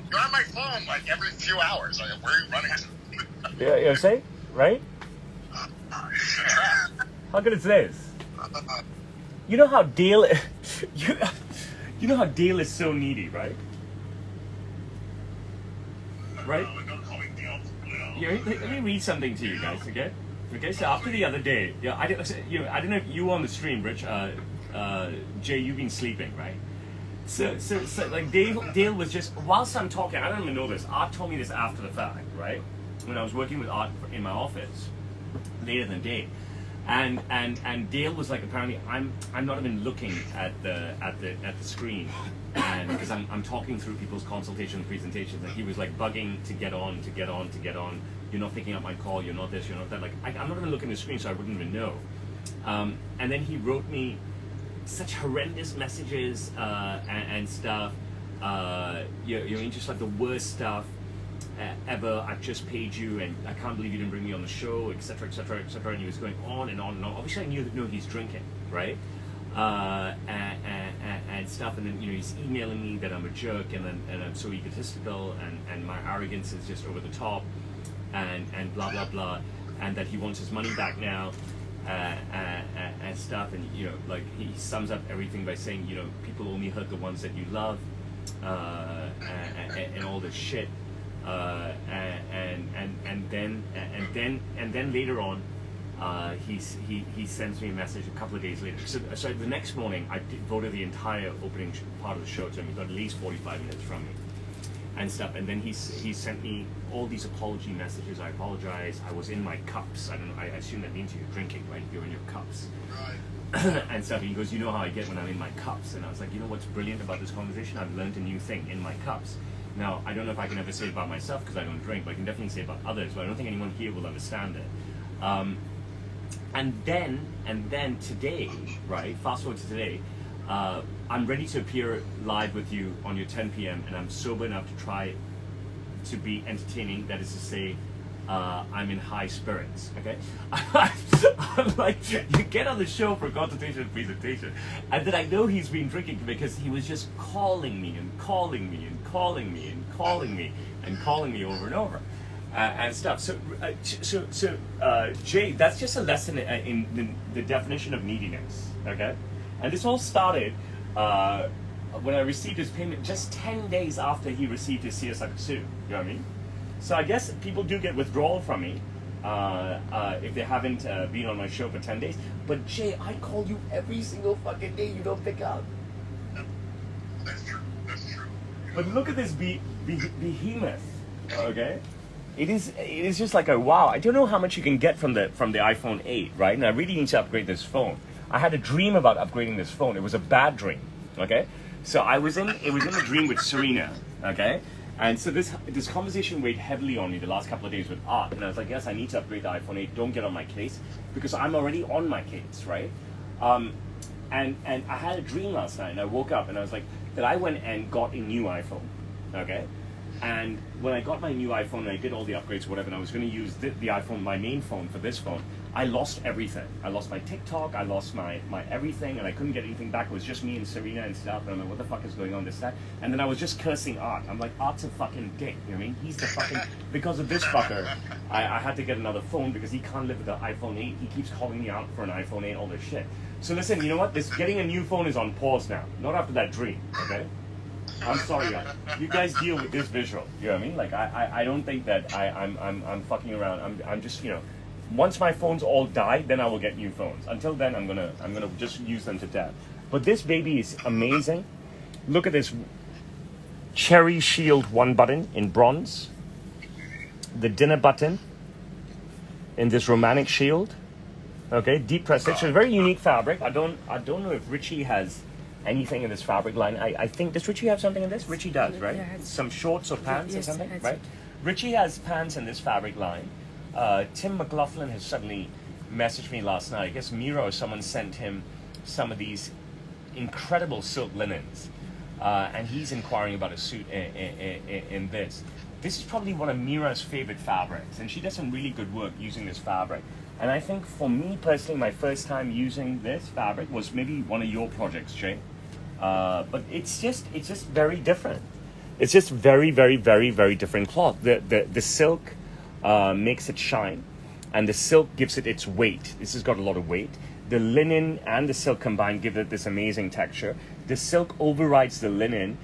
You're on my phone like every few hours. Like, where are you running to? Yeah, you say, right? How good is this? You know how Dale, you know how Dale is so needy, right? Right? Don't call me Dale. Yeah, let me read something to you guys, okay? Okay, so after the other day, yeah, I don't know if you were on the stream, Rich. Jay, you've been sleeping, right? So like Dale was just, whilst I'm talking, I don't even know this. Art told me this after the fact, right? When I was working with Art in my office, later than day, and Dale was like, apparently I'm not even looking at the screen, and because I'm talking through people's consultation presentations, and he was like bugging to get on. You're not picking up my call. You're not this. You're not that. Like I'm not even looking at the screen, so I wouldn't even know. And then he wrote me such horrendous messages and stuff. You're just like the worst stuff ever. I've just paid you, and I can't believe you didn't bring me on the show, etc., etc., etc. And he was going on and on and on. Obviously, I knew he's drinking, right? And stuff. And then he's emailing me that I'm a jerk, and I'm so egotistical, and my arrogance is just over the top, and blah blah blah, and that he wants his money back now. And stuff, and like he sums up everything by saying, people only hurt the ones that you love, and all this shit, and then later on, he sends me a message a couple of days later. So the next morning, I devoted the entire opening part of the show to him. He got at least 45 minutes from me. And stuff, and then he sent me all these apology messages. I apologize. I was in my cups. I assume that means you're drinking, right? You're in your cups. Right. And stuff. He goes, you know how I get when I'm in my cups. And I was like, you know what's brilliant about this conversation? I've learned a new thing in my cups. Now, I don't know if I can ever say it about myself because I don't drink, but I can definitely say it about others. But I don't think anyone here will understand it. And then today, right? Fast forward to today. I'm ready to appear live with you on your 10 p.m. and I'm sober enough to try to be entertaining. That is to say, I'm in high spirits. Okay, I'm like, you get on the show for a consultation and presentation, and then I know he's been drinking because he was just calling me over and over. And stuff. So, Jay, that's just a lesson in the definition of neediness. Okay, and this all started when I received his payment just 10 days after he received his CSI. You know what I mean? So I guess people do get withdrawal from me if they haven't been on my show for 10 days. But Jay, I call you every single fucking day. You don't pick up. That's true. But look at this behemoth. Okay. It is just like a wow. I don't know how much you can get from the iPhone 8, right? And I really need to upgrade this phone. I had a dream about upgrading this phone. It was a bad dream, okay? So it was in a dream with Serena, okay? And so this conversation weighed heavily on me the last couple of days with Art, and I was like, yes, I need to upgrade the iPhone 8. Don't get on my case because I'm already on my case, right? And I had a dream last night, and I woke up and I was like, that I went and got a new iPhone, okay? And when I got my new iPhone and I did all the upgrades or whatever, and I was going to use the iPhone, my main phone for this phone, I lost everything. I lost my TikTok, I lost my everything, and I couldn't get anything back. It was just me and Serena and stuff, and I'm like, what the fuck is going on, this, that? And then I was just cursing Art. I'm like, Art's a fucking dick, you know what I mean? He's the fucking, because of this fucker, I had to get another phone because he can't live with the iPhone 8. He keeps calling me out for an iPhone 8, all this shit. So listen, you know what? This getting a new phone is on pause now. Not after that dream, okay? I'm sorry, guys. You guys deal with this visual. You know what I mean? Like I don't think that I'm fucking around. I'm just, you know, once my phones all die, then I will get new phones. Until then, I'm gonna just use them to death. But this baby is amazing. Look at this cherry shield 1 button in bronze. The dinner button in this romantic shield. Okay, deep press stitch. It's a very unique fabric. I don't know if Richie has anything in this fabric line. I think, does Richie have something in this? Richie does, right? Yeah, some shorts or pants or something, that's right? it. Richie has pants in this fabric line. Tim McLaughlin has suddenly messaged me last night. I guess Mira or someone sent him some of these incredible silk linens. And he's inquiring about a suit in this. This is probably one of Mira's favorite fabrics, and she does some really good work using this fabric. And I think for me personally, my first time using this fabric was maybe one of your projects, Jay. But it's just very different. It's just very, very, very, very different cloth. The silk makes it shine, and the silk gives it its weight. This has got a lot of weight. The linen and the silk combined give it this amazing texture. The silk overrides the linen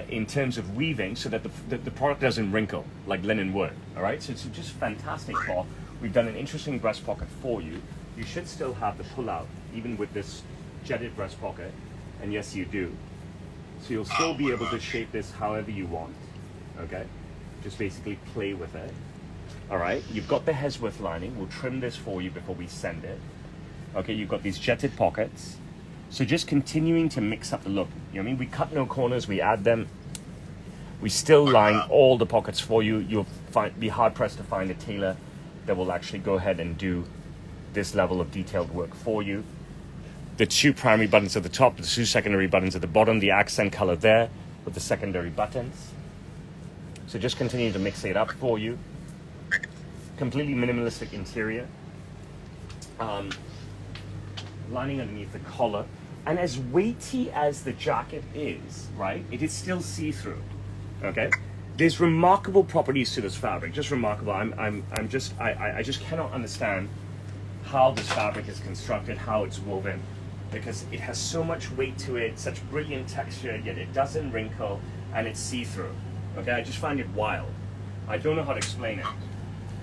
in terms of weaving, so that the product doesn't wrinkle like linen would. All right, so it's just fantastic cloth. We've done an interesting breast pocket for you. You should still have the pull-out, even with this jetted breast pocket. And yes, you do. So you'll still be able to shape this however you want. Okay? Just basically play with it. All right? You've got the Hesworth lining. We'll trim this for you before we send it. Okay, you've got these jetted pockets. So just continuing to mix up the look. You know what I mean? We cut no corners. We add them. We still line all the pockets for you. You'll be hard-pressed to find a tailor that will actually go ahead and do this level of detailed work for you. The 2 primary buttons at the top, the 2 secondary buttons at the bottom, the accent color there with the secondary buttons. So just continue to mix it up for you. Completely minimalistic interior. Lining underneath the collar. And as weighty as the jacket is, right, it is still see-through, okay? There's remarkable properties to this fabric, just remarkable. I just cannot understand how this fabric is constructed, how it's woven, because it has so much weight to it, such brilliant texture, yet it doesn't wrinkle, and it's see-through. Okay, I just find it wild. I don't know how to explain it.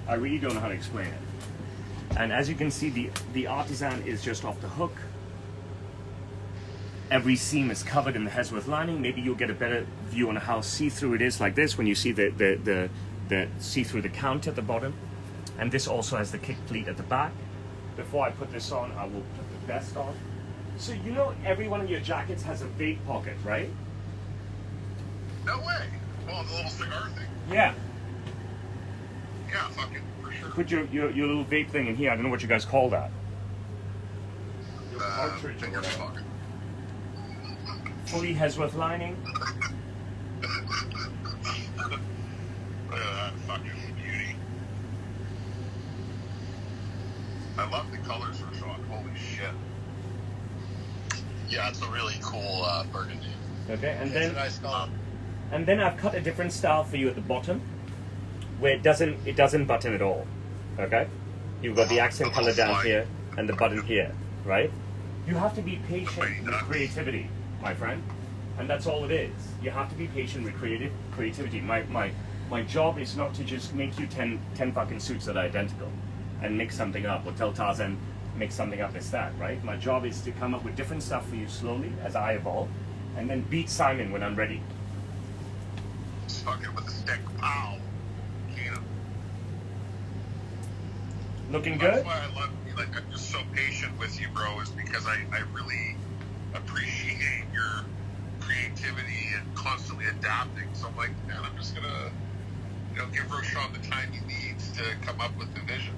I really don't know how to explain it. And as you can see, the artisan is just off the hook. Every seam is covered in the Hesworth lining. Maybe you'll get a better view on how see-through it is like this when you see the see-through the count at the bottom. And this also has the kick pleat at the back. Before I put this on, I will put the vest on. So you know every one of your jackets has a vape pocket, right? No way. Well, the little cigar thing. Yeah. Yeah, fucking for sure. Put your little vape thing in here. I don't know what you guys call that. Your cartridge or Finger whatever. pocket. Fully Hesworth lining. Look at that fucking beauty. I love the colors, Roshan. Holy shit. Yeah, it's a really cool burgundy. Okay, and It's then a nice color. and then I've cut a different style for you at the bottom, where it doesn't button at all. Okay, you've got the accent color down here and the button here, right? You have to be patient with creativity, my friend, and that's all it is. You have to be patient with creativity. My job is not to just make you 10 fucking suits that are identical and mix something up, or tell Tarzan mix something up as that, right? My job is to come up with different stuff for you slowly as I evolve, and then beat Simon when I'm ready. Fucking with a stick. Pow. Keenum. Looking That's good? why I love you. Like, I'm just so patient with you, bro, is because I really appreciate your creativity and constantly adapting. So I'm like, man, I'm just gonna, give Roshan the time he needs to come up with the vision.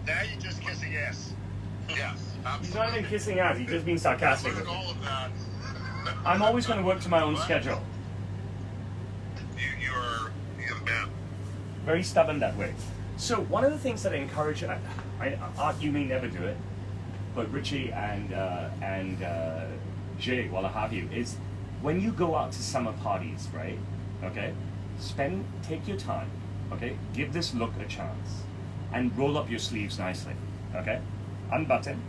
Now you're just kissing yes. Yes, absolutely. He's not even kissing ass. He's just being sarcastic. I learned all of that. I'm always going to work to my own What? schedule. You're the man. Very stubborn that way. So one of the things that I encourage, Art, you may never do it, but Richie and Jay, while I have you, is when you go out to summer parties, right? Okay, take your time. Okay, give this look a chance, and roll up your sleeves nicely. Okay, unbutton,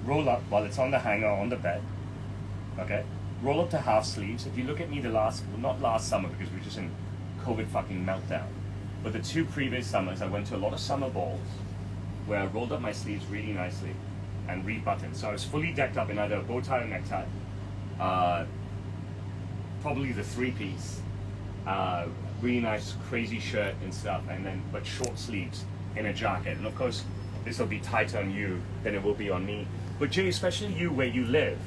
roll up while it's on the hanger on the bed. Okay, roll up to half sleeves. If you look at me not last summer because we were just in COVID fucking meltdown, but the 2 previous summers I went to a lot of summer balls where I rolled up my sleeves really nicely and rebuttoned. So I was fully decked up in either a bow tie or necktie, probably the 3-piece, really nice crazy shirt and stuff, and then but short sleeves in a jacket. And of course, this will be tighter on you than it will be on me. But Jay, especially you where you live,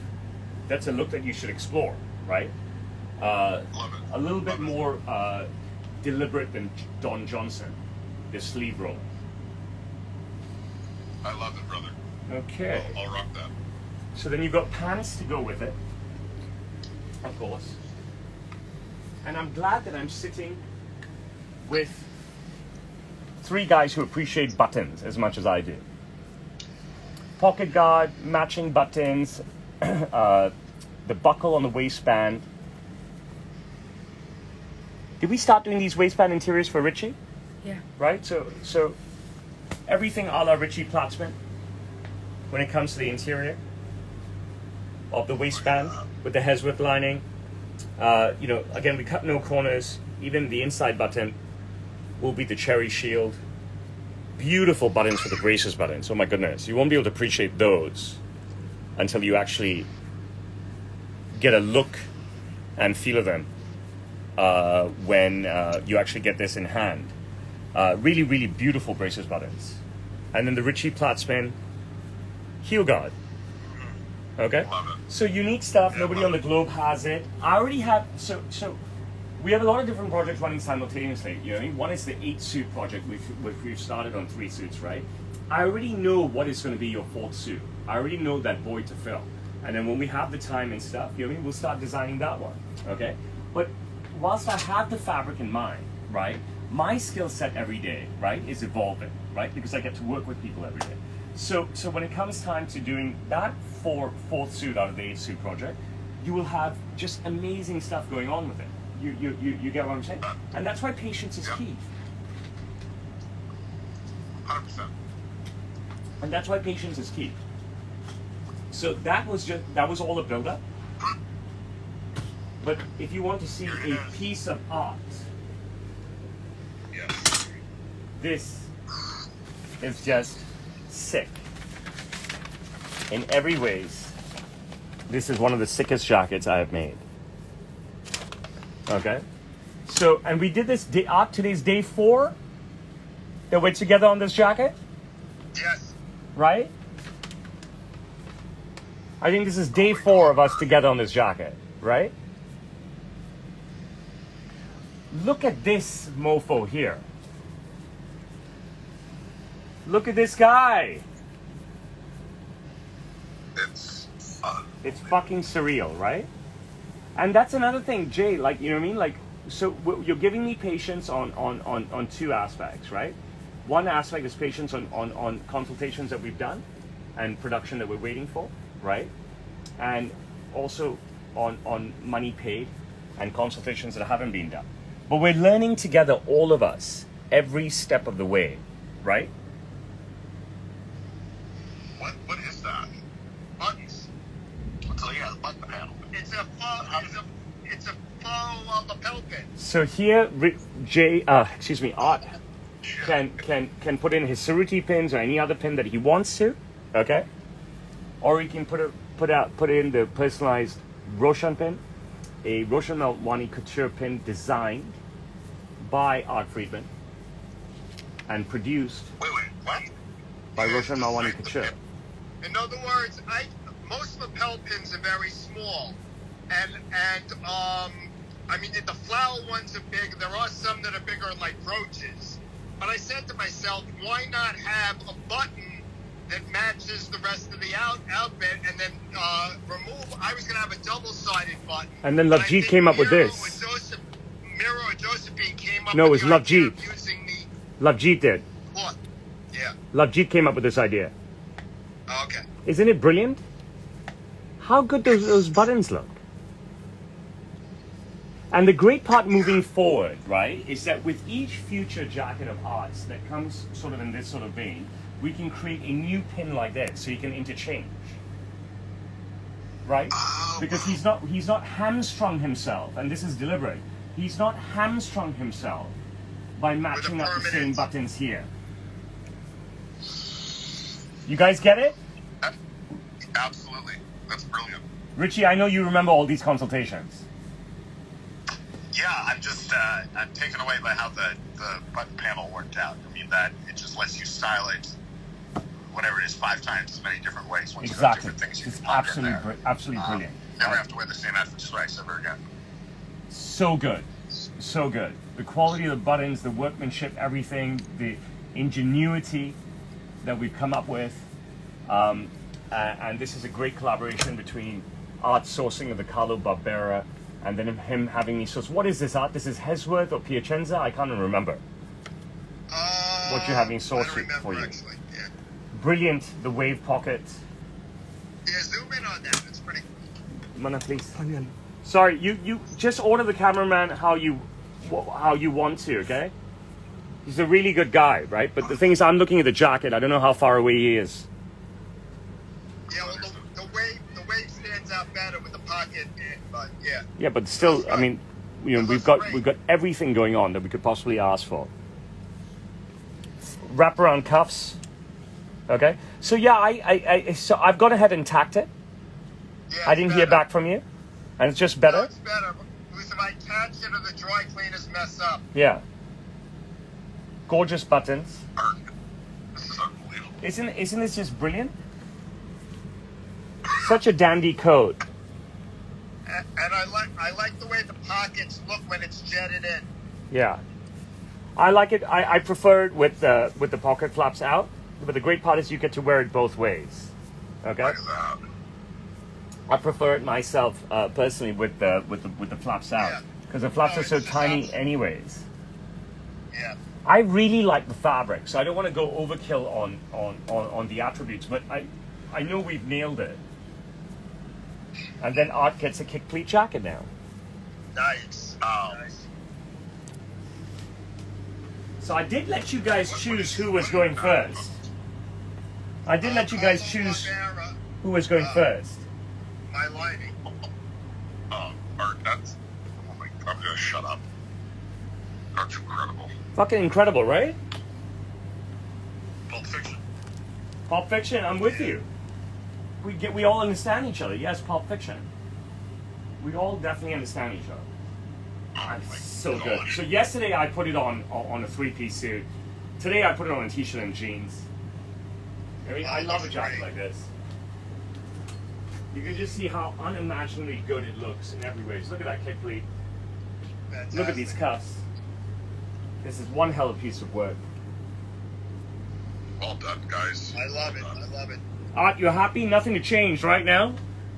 that's a look that you should explore, right? Love it. A little bit more deliberate than Don Johnson, the sleeve roll. I love it, brother. Okay. I'll rock that. So then you've got pants to go with it, of course. And I'm glad that I'm sitting with 3 guys who appreciate buttons as much as I do. Pocket guard, matching buttons, the buckle on the waistband. Did we start doing these waistband interiors for Richie? Yeah. Right? So everything a la Richie Platzman when it comes to the interior of the waistband with the Hesworth lining. Again, we cut no corners. Even the inside button will be the cherry shield. Beautiful buttons for the braces buttons. Oh my goodness. You won't be able to appreciate those until you actually get a look and feel of them when you actually get this in hand. Really, really beautiful braces buttons. And then the Richie Platzman heel guard. Okay? So unique stuff. Nobody on the globe has it. I already have, so we have a lot of different projects running simultaneously. You know what I mean? One is the 8-suit project, which we've started on 3 suits, right? I already know what is going to be your 4th suit. I already know that void to fill. And then when we have the time and stuff, you know what I mean? We'll start designing that one, okay? But whilst I have the fabric in mind, right? My skill set every day, right, is evolving, right? Because I get to work with people every day. So when it comes time to doing that 4th suit out of the 8-suit project, you will have just amazing stuff going on with it. You get what I'm saying? And that's why patience is key. 100%. And that's why patience is key. So that was all a build-up. But if you want to see a piece of art, Yes. this is just sick. In every ways, this is one of the sickest jackets I have made. Okay? So, and we did this art, today's day 4 that we're together on this jacket, Yes. right? I think this is day 4 of us together on this jacket, right? Look at this mofo here. Look at this guy. It's fun. It's fucking surreal, right? And that's another thing, Jay, like, you know what I mean? Like, so you're giving me patience on 2 aspects, right? One aspect is patience on consultations that we've done and production that we're waiting for, right? And also on money paid and consultations that haven't been done. But we're learning together, all of us, every step of the way, right? What is that? Buttons. So yeah, the button panel. It's a faux lapel pin. So here, Art can put in his Suruti pins or any other pin that he wants to, okay? Or he can put in the personalized Roshan pin, a Roshan Melwani couture pin designed by Art Freedland and produced. Wait. What? by Roshan Malwani Like the Couture. pin. In other words, most lapel pins are very small, and I mean the flower ones are big. There are some that are bigger, like brooches. But I said to myself, why not have a button that matches the rest of the outfit, and then remove? I was going to have a double-sided button. And then But I Love G think came up with Miro this. Miro or Josephine came up No, it with was the Love idea Jeet. of using the Love Jeet did. what? Yeah. Love Jeet came up with this idea. Okay. Isn't it brilliant? How good those buttons look. And the great part moving forward, right, is that with each future jacket of Art's that comes sort of in this sort of vein, we can create a new pin like that so you can interchange. Right? Because he's not hamstrung himself, and this is deliberate. He's not hamstrung himself by matching up the same permanent- buttons here. You guys get it? Absolutely. That's brilliant. Richie, I know you remember all these consultations. Yeah, I'm just I'm taken away by how the button panel worked out. I mean that it just lets you style it, whatever it is, 5 times as many different ways. Once Exactly. you have different things you It's can ponder in absolutely, there. absolutely brilliant. Never have to wear the same outfit twice ever again. So good. So good. The quality of the buttons, the workmanship, everything, the ingenuity that we've come up with. And this is a great collaboration between Art sourcing of the Carlo Barbera and then him having me source. What is this, Art? This is Hesworth or Piacenza? I can't remember. What you're having I sourced don't remember for you. actually. Yeah. Brilliant, the wave pocket. Yeah, zoom in on that. It's pretty. Mana, please. Onion. Sorry, you just order the cameraman how you want to, okay? He's a really good guy, right? But the thing is, I'm looking at the jacket. I don't know how far away he is. Yeah, well, the wave stands out better with the pocket in, but yeah. Yeah, but still, I mean, you know, It we've looks got great. everything going on that we could possibly ask for. Wraparound cuffs, okay? So yeah, so I've gone ahead and tacked it. Yeah, I didn't hear back from you, and it's just No, better. it's better because if I catch it or the dry cleaners mess up. Yeah. Gorgeous buttons. This is unbelievable. Isn't this just brilliant? Such a dandy coat. And I like the way the pockets look when it's jetted in. Yeah. I like it. I prefer it with the pocket flaps out. But the great part is you get to wear it both ways. Okay. Look at that. I prefer it myself personally with the flaps out Yeah. because the flaps No, are so it's just tiny awesome. anyways. Yeah. I really like the fabric, so I don't want to go overkill on the attributes, but I know we've nailed it. And then Art gets a kick pleat jacket now. Nice. Nice. So I did let you guys choose who was going first. I did let you guys choose Barbera, who was going first. my lining. Art, that's. Oh my God, I'm gonna shut up. Art's incredible. Fucking incredible, right? Pulp Fiction. Pulp Fiction, I'm with you. We all understand each other. Yes, Pulp Fiction. We all definitely understand each other. Oh my So God. good. So yesterday I put it on a 3-piece suit. Today I put it on a t-shirt and jeans. I mean, I love a jacket like this. You can just see how unimaginably good it looks in every way. Just look at that kick pleat. Fantastic. Look at these cuffs. This is one hell of a piece of work. Well done, guys. I love it. Well done. I love it. Art, you're happy? Nothing to change right now?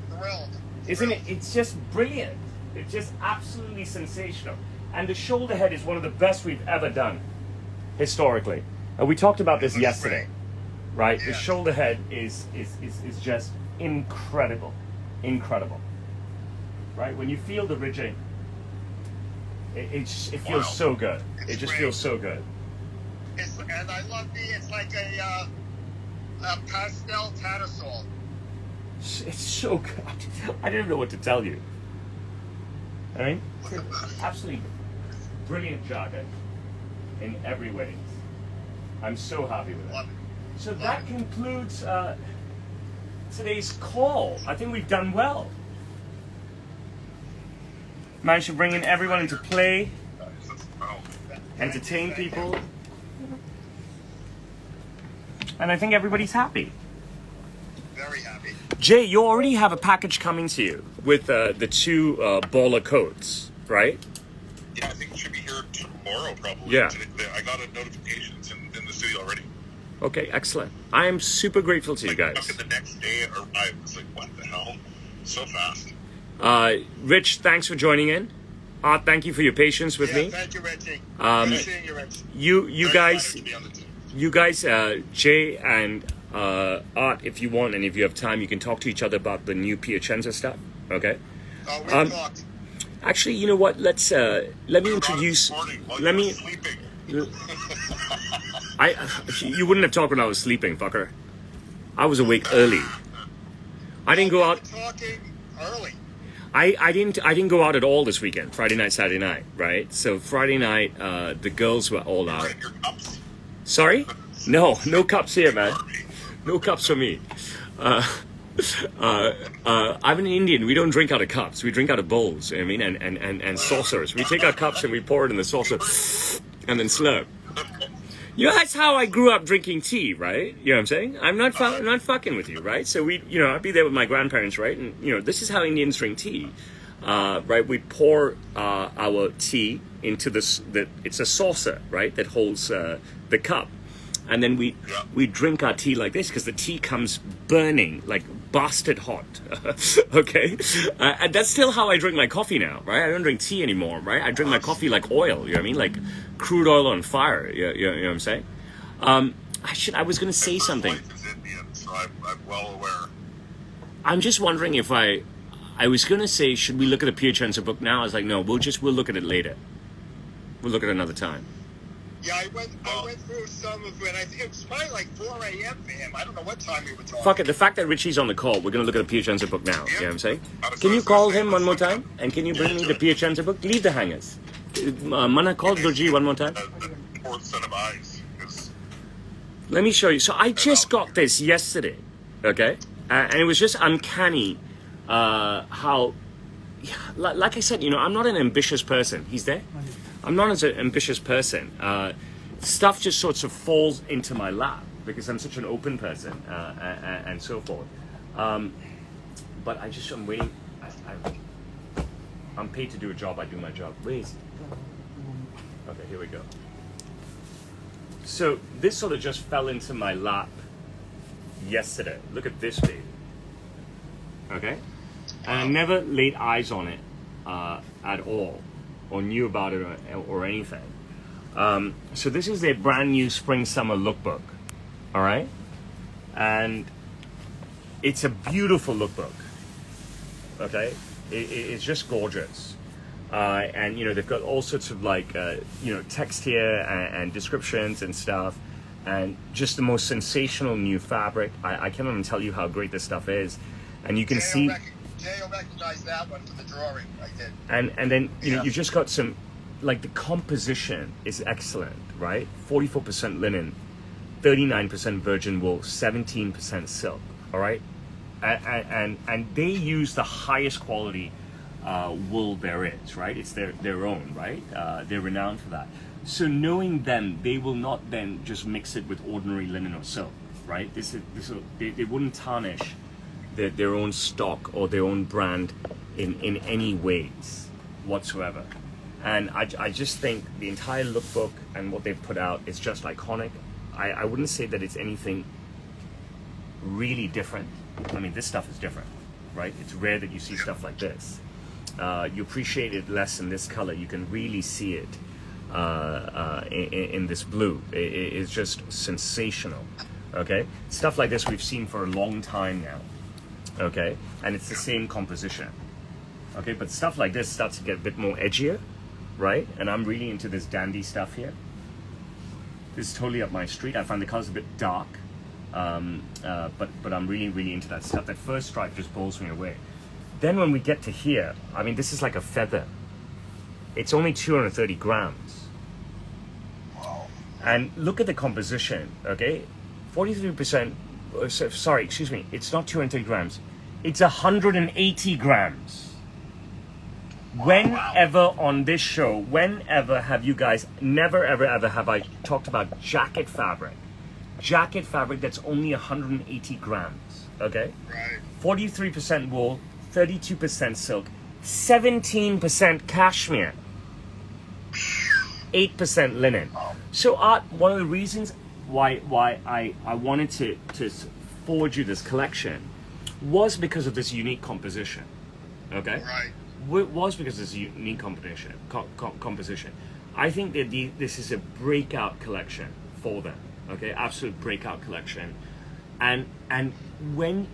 Thrilled. Isn't it? Thrilled. It's just brilliant. It's just absolutely sensational. And the shoulder head is one of the best we've ever done, historically. We talked about this looks yesterday, right? The Yeah. shoulder head is just incredible. Incredible. Right? When you feel the ridging, it feels Wow. so good. It's It just great. feels so good. And I love it's like a pastel Tattersall. It's so good. I didn't know what to tell you. I mean, absolutely brilliant jacket in every way. I'm so happy with it. Love it. So that concludes today's call. I think we've done well. Managed to bring in everyone into play, Guys, that's, oh, entertain people. and I think everybody's happy. Very happy. Jay, you already have a package coming to you with the two baller coats, right? Yeah, I think it should be here tomorrow, probably. Yeah. I got a notification. It's in the studio already. Okay, excellent. I am super grateful to you guys. The next day it arrived. It's like, what the hell? So fast. Rich, thanks for joining in. Art, thank you for your patience with me. Thank you, Richie. Good seeing you, Rich. You guys, To be on the team. you guys, Jay and Art, if you want and if you have time, you can talk to each other about the new Piacenza stuff. Okay. We talked. Actually, you know what? Let's let me introduce. This morning while Let you were me. sleeping. You wouldn't have talked when I was sleeping, fucker. I was awake early. I didn't go out. Talking early. I didn't go out at all this weekend. Friday night, Saturday night, right? So Friday night, the girls were all out. Right, your cups. Sorry? No cups here, man. No cups for me. I'm an Indian. We don't drink out of cups. We drink out of bowls. You know what I mean, and saucers. We take our cups and we pour it in the saucer, and then slurp. You know, that's how I grew up drinking tea, right? You know what I'm saying? I'm not fucking with you, right? So I'd be there with my grandparents, right? And this is how Indians drink tea, right? We pour our tea into this. It's a saucer, right? That holds the cup. And then we drink our tea like this because the tea comes burning, like bastard hot. Okay? And that's still how I drink my coffee now, right? I don't drink tea anymore, right? I drink my coffee like oil, you know what I mean? Like crude oil on fire, you know what I'm saying? I was going to say something. My wife is Indian, so I'm well aware. I'm just wondering if I was going to say, should we look at a Piacenza book now? I was like, no, we'll look at it later. We'll look at it another time. Yeah, I went through some of it. I think it was probably like 4 a.m. for him. I don't know what time we were talking. Fuck it. The fact that Richie's on the call, we're going to look at a Piacenza book now. You know what I'm saying? Can you call him one more time? And can you bring me the Piacenza book? Leave the hangers. Mana, call Doji one more time. The fourth set of eyes. Let me show you. So I just got this yesterday, okay? And it was just uncanny how, like I said, I'm not an ambitious person. He's there? I'm not an ambitious person. Stuff just sort of falls into my lap because I'm such an open person and so forth. But I'm waiting. I'm paid to do a job. I do my job. Please. Okay, here we go. So this sort of just fell into my lap yesterday. Look at this, baby. Okay? And I never laid eyes on it at all or knew about it or anything. So this is their brand new spring-summer lookbook. All right? And it's a beautiful lookbook. Okay? It's just gorgeous. And they've got all sorts of text here and descriptions and stuff, and just the most sensational new fabric. I can't even tell you how great this stuff is, and you can see. Jay will recognize that one from the drawing. I did. And then you've just got some, like the composition is excellent, right? 44% linen, 39% virgin wool, 17% silk. All right, and they use the highest quality wool there is, right? It's their own, right? They're renowned for that. So knowing them, they will not then just mix it with ordinary linen or silk, right? They wouldn't tarnish their own stock or their own brand in any ways whatsoever. And I just think the entire lookbook and what they've put out is just iconic. I wouldn't say that it's anything really different. I mean, this stuff is different, right? It's rare that you see stuff like this. You appreciate it less in this color. You can really see it in this blue. It's just sensational. Okay, stuff like this we've seen for a long time now. Okay, and it's the same composition. Okay, but stuff like this starts to get a bit more edgier, right? And I'm really into this dandy stuff here. This is totally up my street. I find the colors a bit dark, but I'm really into that stuff. That first stripe just blows me away. Then when we get to here, I mean, this is like a feather. It's only 230 grams. Wow. And look at the composition, okay? 43%, sorry, excuse me, it's not 230 grams. It's 180 grams. Whenever on this show, whenever have you guys, never ever have I talked about jacket fabric jacket fabric that's only 180 grams. Okay, Right. 43% wool, 32% silk, 17% cashmere, 8% linen. So Art, one of the reasons why I wanted to forward you this collection was because of this unique composition. Okay? Right. Was because of this unique composition. I think that this is a breakout collection for them. Okay? Absolute breakout collection. And when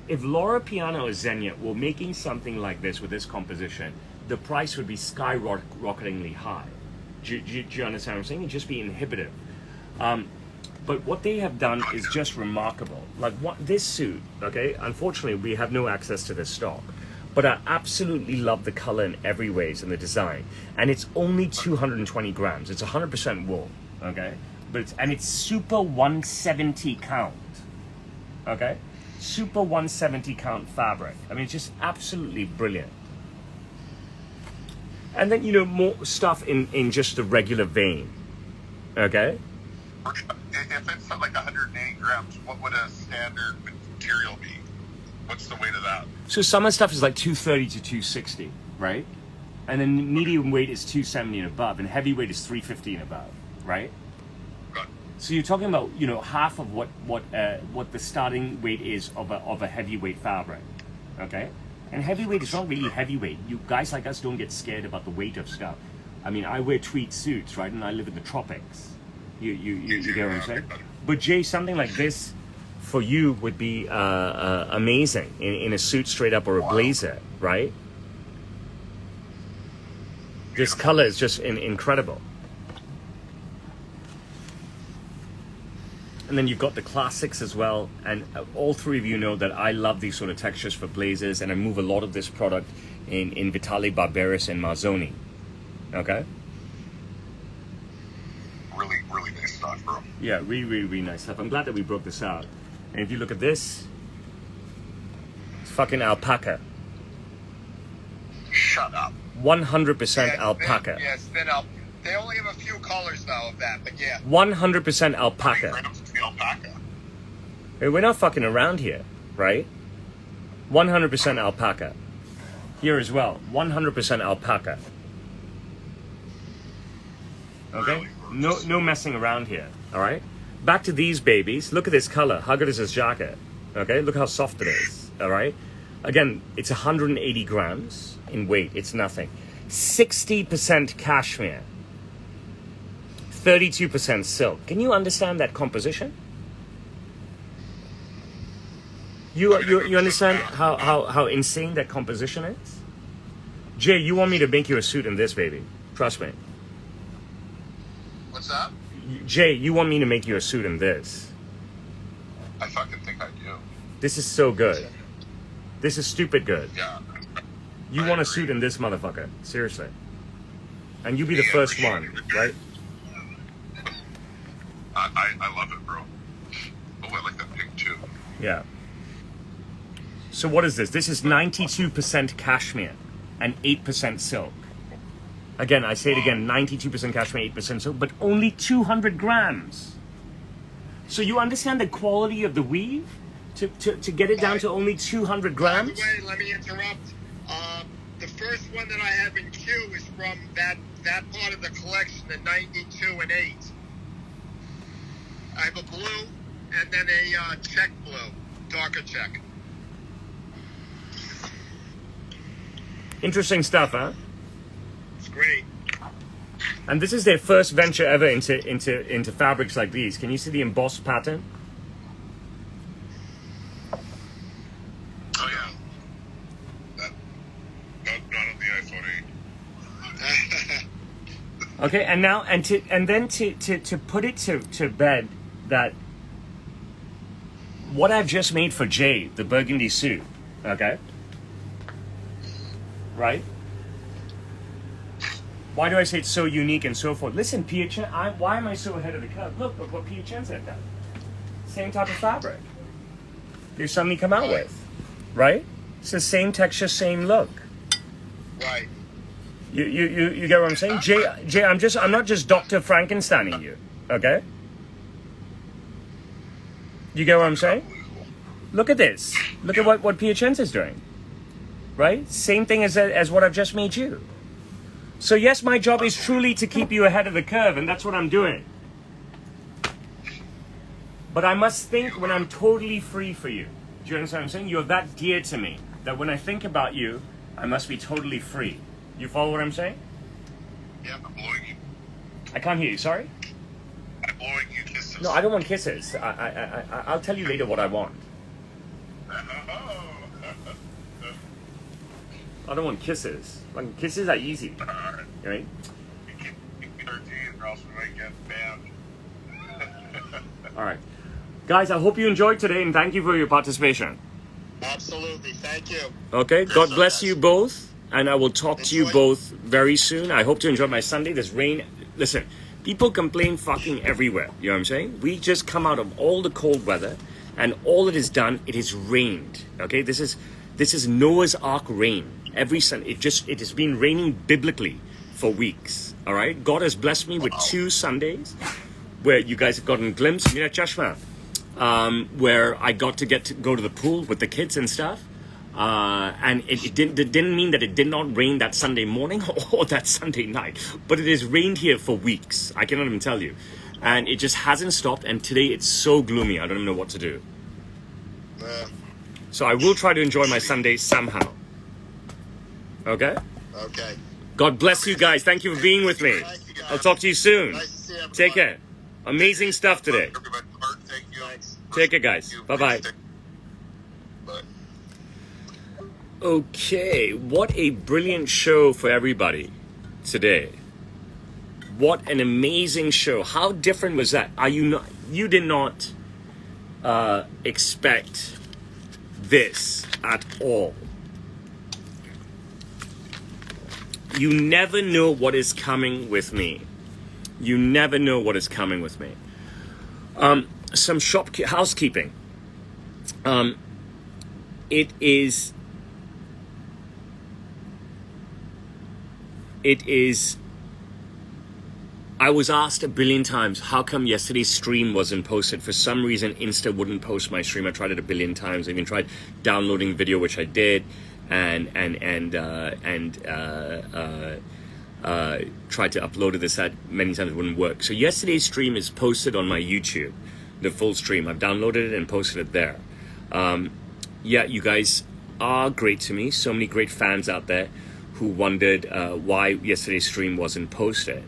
if Laura Piano or Xenia were making something like this with this composition, the price would be skyrocketingly high. Do you understand what I'm saying? It'd just be inhibitive. But what they have done is just remarkable. Like this suit, okay? Unfortunately, we have no access to this stock. But I absolutely love the color in every ways and the design. And it's only 220 grams. It's 100% wool, okay? But it's super 170 count, okay? Super 170 count fabric. I mean, it's just absolutely brilliant. And then, more stuff in just the regular vein, okay? If it's like 180 grams, what would a standard material be? What's the weight of that? So summer stuff is like 230 to 260, right? And then medium weight is 270 and above, and heavyweight is 350 and above, right? Good. So you're talking about half of what the starting weight is of a heavyweight fabric, okay? And heavyweight is not really heavyweight. You guys like us don't get scared about the weight of stuff. I mean, I wear tweed suits, right? And I live in the tropics. You get what I'm saying? But Jay, something like this for you would be amazing in a suit straight up or a blazer, right? This color is just incredible. And then you've got the classics as well. And all three of you know that I love these sort of textures for blazers, and I move a lot of this product in Vitale, Barberis, and Marzoni. Okay? Really, really nice stuff, bro. Yeah, really nice stuff. I'm glad that we broke this out. And if you look at this, it's fucking alpaca. Shut up. 100% alpaca. Yeah, it's thin alpaca. They only have a few colors though of that, but yeah. 100% alpaca. Grams of the alpaca. Hey, we're not fucking around here, right? 100% alpaca. Here as well, 100% alpaca. Okay? No messing around here, all right? Back to these babies. Look at this color. How good is this jacket? Okay, look how soft it is, all right? Again, it's 180 grams in weight. It's nothing. 60% cashmere. 32% silk. Can you understand that composition? You understand how insane that composition is? Jay, you want me to make you a suit in this, baby. Trust me. What's that? Jay, you want me to make you a suit in this. I fucking think I do. This is so good. This is stupid good. Yeah. You want a suit in this motherfucker. Seriously. And you be the first one, right? I love it, bro. Oh, I like that pink too. Yeah. So what is this? This is 92% cashmere and 8% silk. Again, I say it again, 92% cashmere, 8% silk, but only 200 grams. So you understand the quality of the weave? To get it down to only 200 grams? By the way, let me interrupt. The first one that I have in queue is from that part of the collection, the 92 and 8. I have a blue and then a check blue, darker check. Interesting stuff, huh? It's great. And this is their first venture ever into fabrics like these. Can you see the embossed pattern? Oh yeah. Not on the iPhone 8. Okay, and now and then to put it to bed that what I've just made for Jay, the burgundy suit, okay? Right? Why do I say it's so unique and so forth? Listen, Pia Chen, why am I so ahead of the curve? Look what Pia Chen said done. Same type of fabric. They suddenly come out with, right? It's the same texture, same look. Right. You get what I'm saying? Jay, I'm not just Dr. Frankensteining you, okay? You get what I'm saying? Unbelievable. Look at this. Look at what Piacenza's doing. Right? Same thing as what I've just made you. So yes, my job is truly to keep you ahead of the curve, and that's what I'm doing. But I must think when I'm totally free for you. Do you understand what I'm saying? You're that dear to me that when I think about you, I must be totally free. You follow what I'm saying? Yeah, I'm blowing you. I can't hear you. Sorry? I'm blowing you kisses. No, I don't want kisses. I'll tell you later what I want. I don't want kisses. Like, kisses are easy. Alright. Right? You keep 13 or else we might get banned. All right. Guys, I hope you enjoyed today and thank you for your participation. Absolutely. Thank you. Okay? Great God stuff, bless guys. you both. And I will talk to you Enjoy. both very soon. I hope to enjoy my Sunday. There's rain. Listen, people complain fucking everywhere. You know what I'm saying? We just come out of all the cold weather and all it has done, it has rained. Okay? This is Noah's Ark rain. Every Sunday. It has been raining biblically for weeks. All right? God has blessed me with 2 Sundays where you guys have gotten a glimpse. Chashma. Where I got to go to the pool with the kids and stuff. And it didn't mean that it did not rain that Sunday morning or that Sunday night. But it has rained here for weeks. I cannot even tell you. And it just hasn't stopped. And today it's so gloomy. I don't even know what to do. So I will try to enjoy my Sunday somehow. Okay? Okay. God bless you guys. Thank you for being with me. Thank you, guys. I'll talk to you soon. Nice to see everybody. Take care. Amazing stuff today. Everybody, Bert, thank you. Thanks. Take care, guys. Thank you. Bye-bye. Bye. Okay, what a brilliant show for everybody today. What an amazing show. How different was that? You did not expect this at all. You never know what is coming with me. You never know what is coming with me. Some housekeeping. It is I was asked a billion times, how come yesterday's stream wasn't posted? For some reason, Insta wouldn't post my stream. I tried it a billion times. I even tried downloading video, which I did, and tried to upload this at many times. It wouldn't work. So yesterday's stream is posted on my YouTube, the full stream. I've downloaded it and posted it there. Yeah, you guys are great to me. So many great fans out there who wondered why yesterday's stream wasn't posted.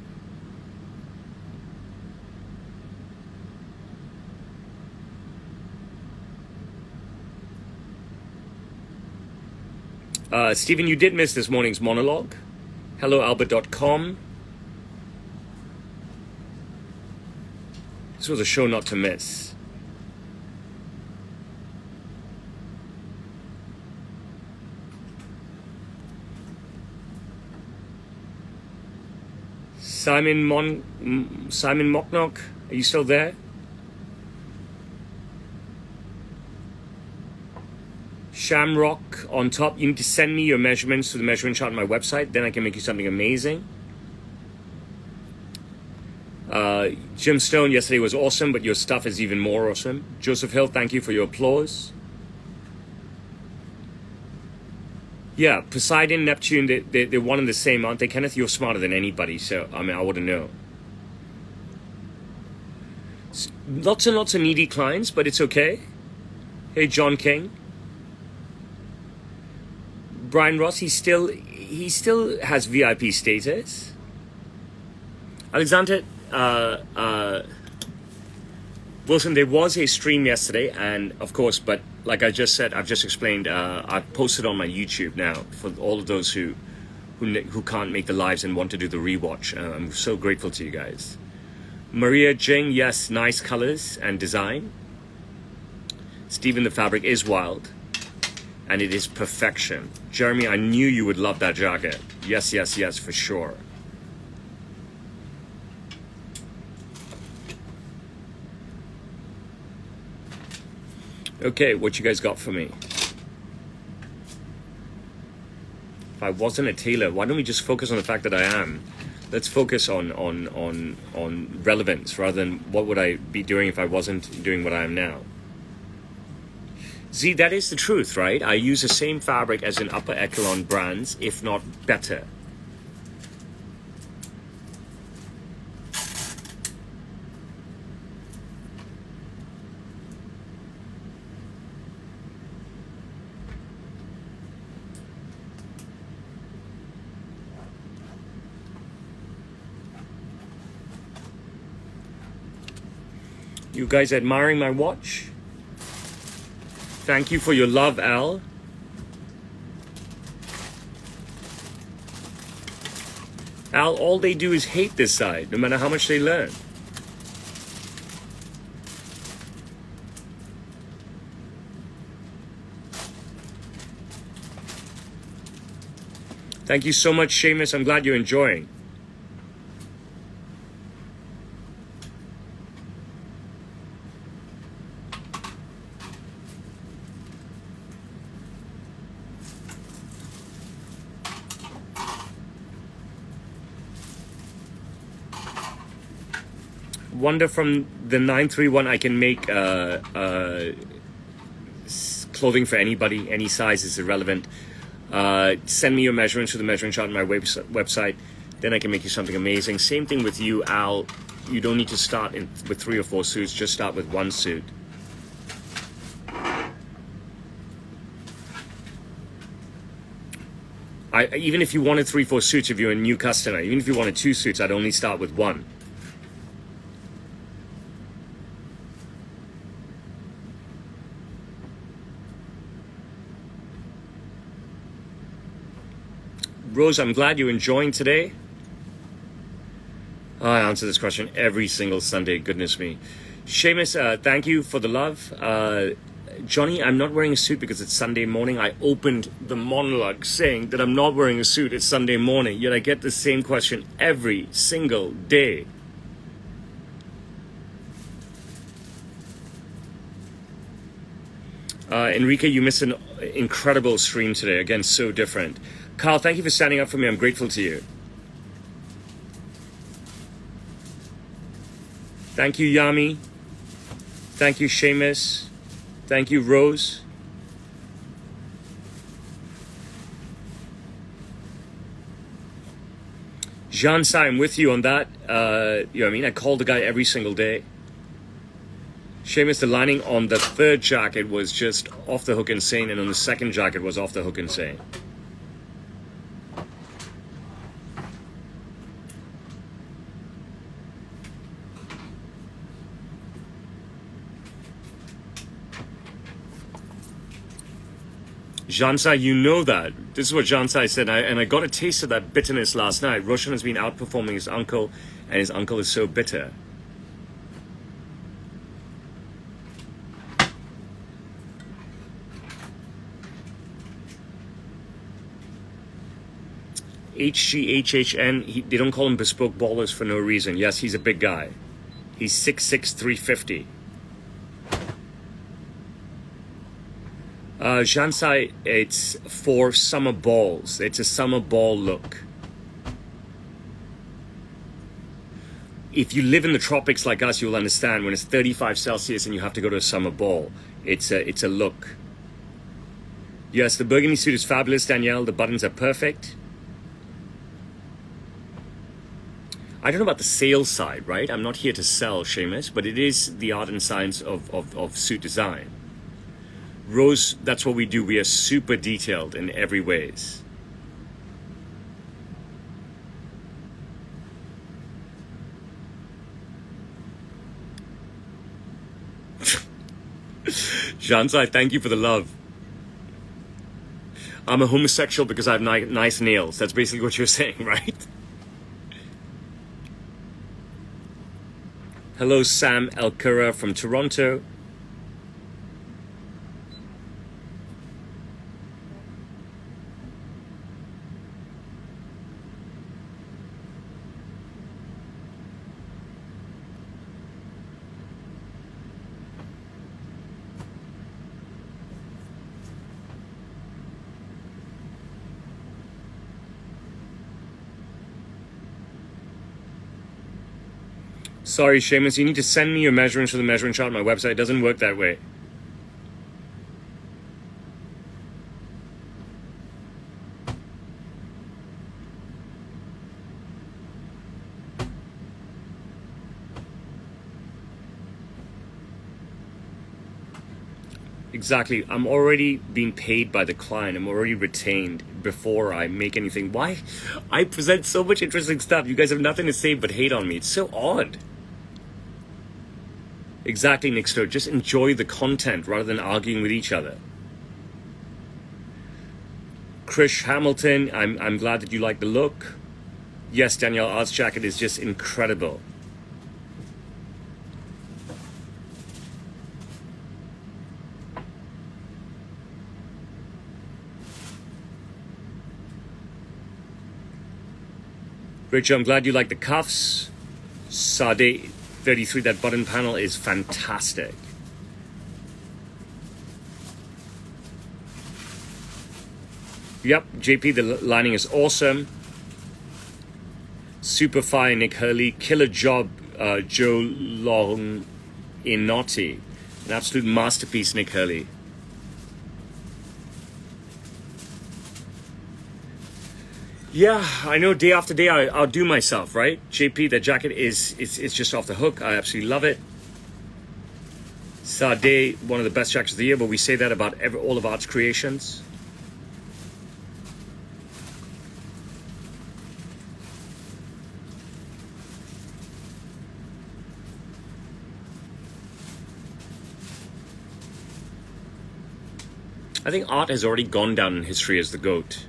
Stephen, you did miss this morning's monologue. HelloAlbert.com. This was a show not to miss. Simon Mocknock, are you still there? Shamrock on top. You need to send me your measurements to the measurement chart on my website. Then I can make you something amazing. Jim Stone, yesterday was awesome, but your stuff is even more awesome. Joseph Hill, thank you for your applause. Yeah, Poseidon, Neptune, they're one and the same, aren't they, Kenneth? You're smarter than anybody, so, I mean, I wouldn't know. Lots and lots of needy clients, but it's okay. Hey, John King. Brian Ross, he still has VIP status. Alexander Wilson, there was a stream yesterday, and of course, but like I just said, I've just explained, I've posted on my YouTube now for all of those who can't make the lives and want to do the rewatch. I'm so grateful to you guys. Maria Jing, yes, nice colors and design. Stephen, the fabric is wild. And it is perfection. Jeremy, I knew you would love that jacket. Yes, yes, yes, for sure. Okay, what you guys got for me? If I wasn't a tailor, why don't we just focus on the fact that I am? Let's focus on relevance rather than what would I be doing if I wasn't doing what I am now. Z, that is the truth, right? I use the same fabric as in upper echelon brands, if not better. You guys admiring my watch? Thank you for your love, Al. Al, all they do is hate this side, no matter how much they learn. Thank you so much, Seamus. I'm glad you're enjoying. Wonder from the 931 I can make clothing for anybody, any size is irrelevant. Send me your measurements to the measuring chart on my website. Then I can make you something amazing. Same thing with you, Al. You don't need to start with 3 or 4 suits. Just start with 1 suit. Even if you wanted 3, 4 suits, if you're a new customer, even if you wanted 2 suits, I'd only start with 1. Rose, I'm glad you're enjoying today. I answer this question every single Sunday, goodness me. Seamus, thank you for the love. Johnny, I'm not wearing a suit because it's Sunday morning. I opened the monologue saying that I'm not wearing a suit, it's Sunday morning, yet I get the same question every single day. Enrique, you missed an incredible stream today. Again, so different. Carl, thank you for standing up for me. I'm grateful to you. Thank you, Yami. Thank you, Seamus. Thank you, Rose. Jean Sai, I'm with you on that. You know what I mean? I call the guy every single day. Seamus, the lining on the 3rd jacket was just off the hook insane, and on the 2nd jacket was off the hook insane. Jansai, you know that. This is what Jansai said, and I got a taste of that bitterness last night. Roshan has been outperforming his uncle, and his uncle is so bitter. HGHHN, they don't call him bespoke ballers for no reason. Yes, he's a big guy. He's 6'6", 350. Jansai, it's for summer balls. It's a summer ball look. If you live in the tropics like us, you'll understand when it's 35 Celsius and you have to go to a summer ball. It's a look. Yes, the burgundy suit is fabulous, Danielle. The buttons are perfect. I don't know about the sales side, right? I'm not here to sell, Seamus, but it is the art and science of suit design. Rose, that's what we do. We are super detailed in every ways. Jansai, thank you for the love. I'm a homosexual because I have nice nails. That's basically what you're saying, right? Hello, Sam Elkura from Toronto. Sorry, Seamus, you need to send me your measurements for the measuring chart on my website. It doesn't work that way. Exactly. I'm already being paid by the client. I'm already retained before I make anything. Why? I present so much interesting stuff. You guys have nothing to say but hate on me. It's so odd. Exactly, Nixter. Just enjoy the content rather than arguing with each other. Krish Hamilton, I'm glad that you like the look. Yes, Danielle, Art's jacket is just incredible. Rachel, I'm glad you like the cuffs. Sade 33, that button panel is fantastic. Yep, JP, the lining is awesome. Super fire, Nick Hurley. Killer job, Joe Long Inotti. An absolute masterpiece, Nick Hurley. Yeah, I know day after day I outdo myself, right? JP, that jacket is just off the hook. I absolutely love it. Sade, one of the best jackets of the year, but we say that about all of Art's creations. I think Art has already gone down in history as the GOAT.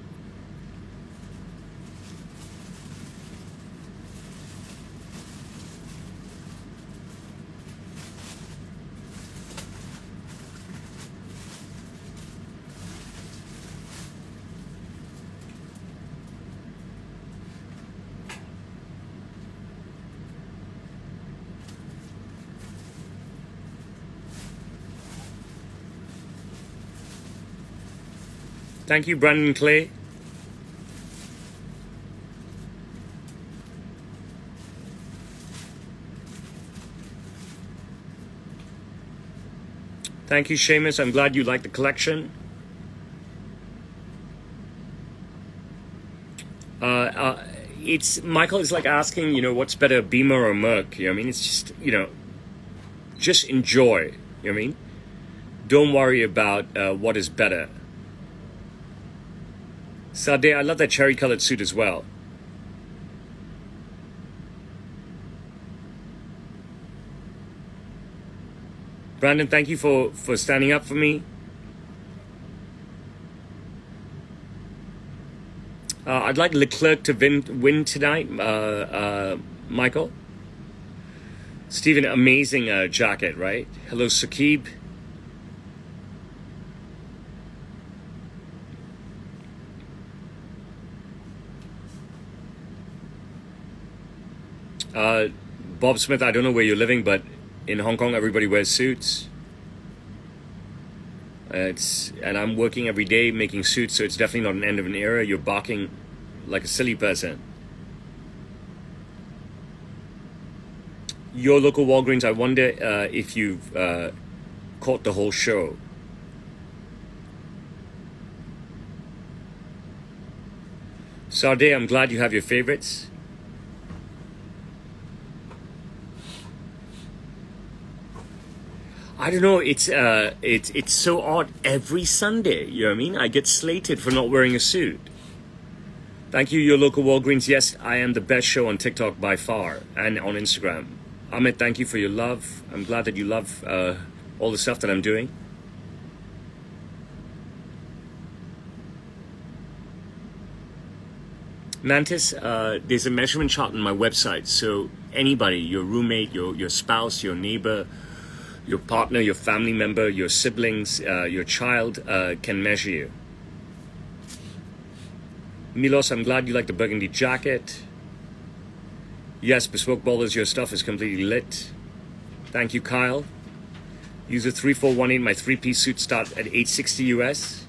Thank you, Brandon Clay. Thank you, Seamus. I'm glad you like the collection. It's Michael is like asking, you know, what's better, Beamer or Merc? You know what I mean? It's just, you know, just enjoy. You know what I mean? Don't worry about what is better. Sade, I love that cherry colored suit as well. Brandon, thank you for standing up for me. I'd like Leclerc to win tonight, Michael. Stephen, amazing jacket, right? Hello, Sakib. Bob Smith, I don't know where you're living, but in Hong Kong, everybody wears suits. And I'm working every day making suits, so it's definitely not an end of an era. You're barking like a silly person. Your local Walgreens, I wonder if you've caught the whole show. Sade, I'm glad you have your favorites. I don't know, it's so odd. Every Sunday, you know what I mean? I get slated for not wearing a suit. Thank you, your local Walgreens. Yes, I am the best show on TikTok by far and on Instagram. Amit, thank you for your love. I'm glad that you love all the stuff that I'm doing. Mantis, there's a measurement chart on my website. So anybody, your roommate, your spouse, your neighbor, your partner, your family member, your siblings, your child can measure you. Milos, I'm glad you like the burgundy jacket. Yes, Bespoke Ballers, your stuff is completely lit. Thank you, Kyle. User 3418, my 3-piece suit start at $860 US.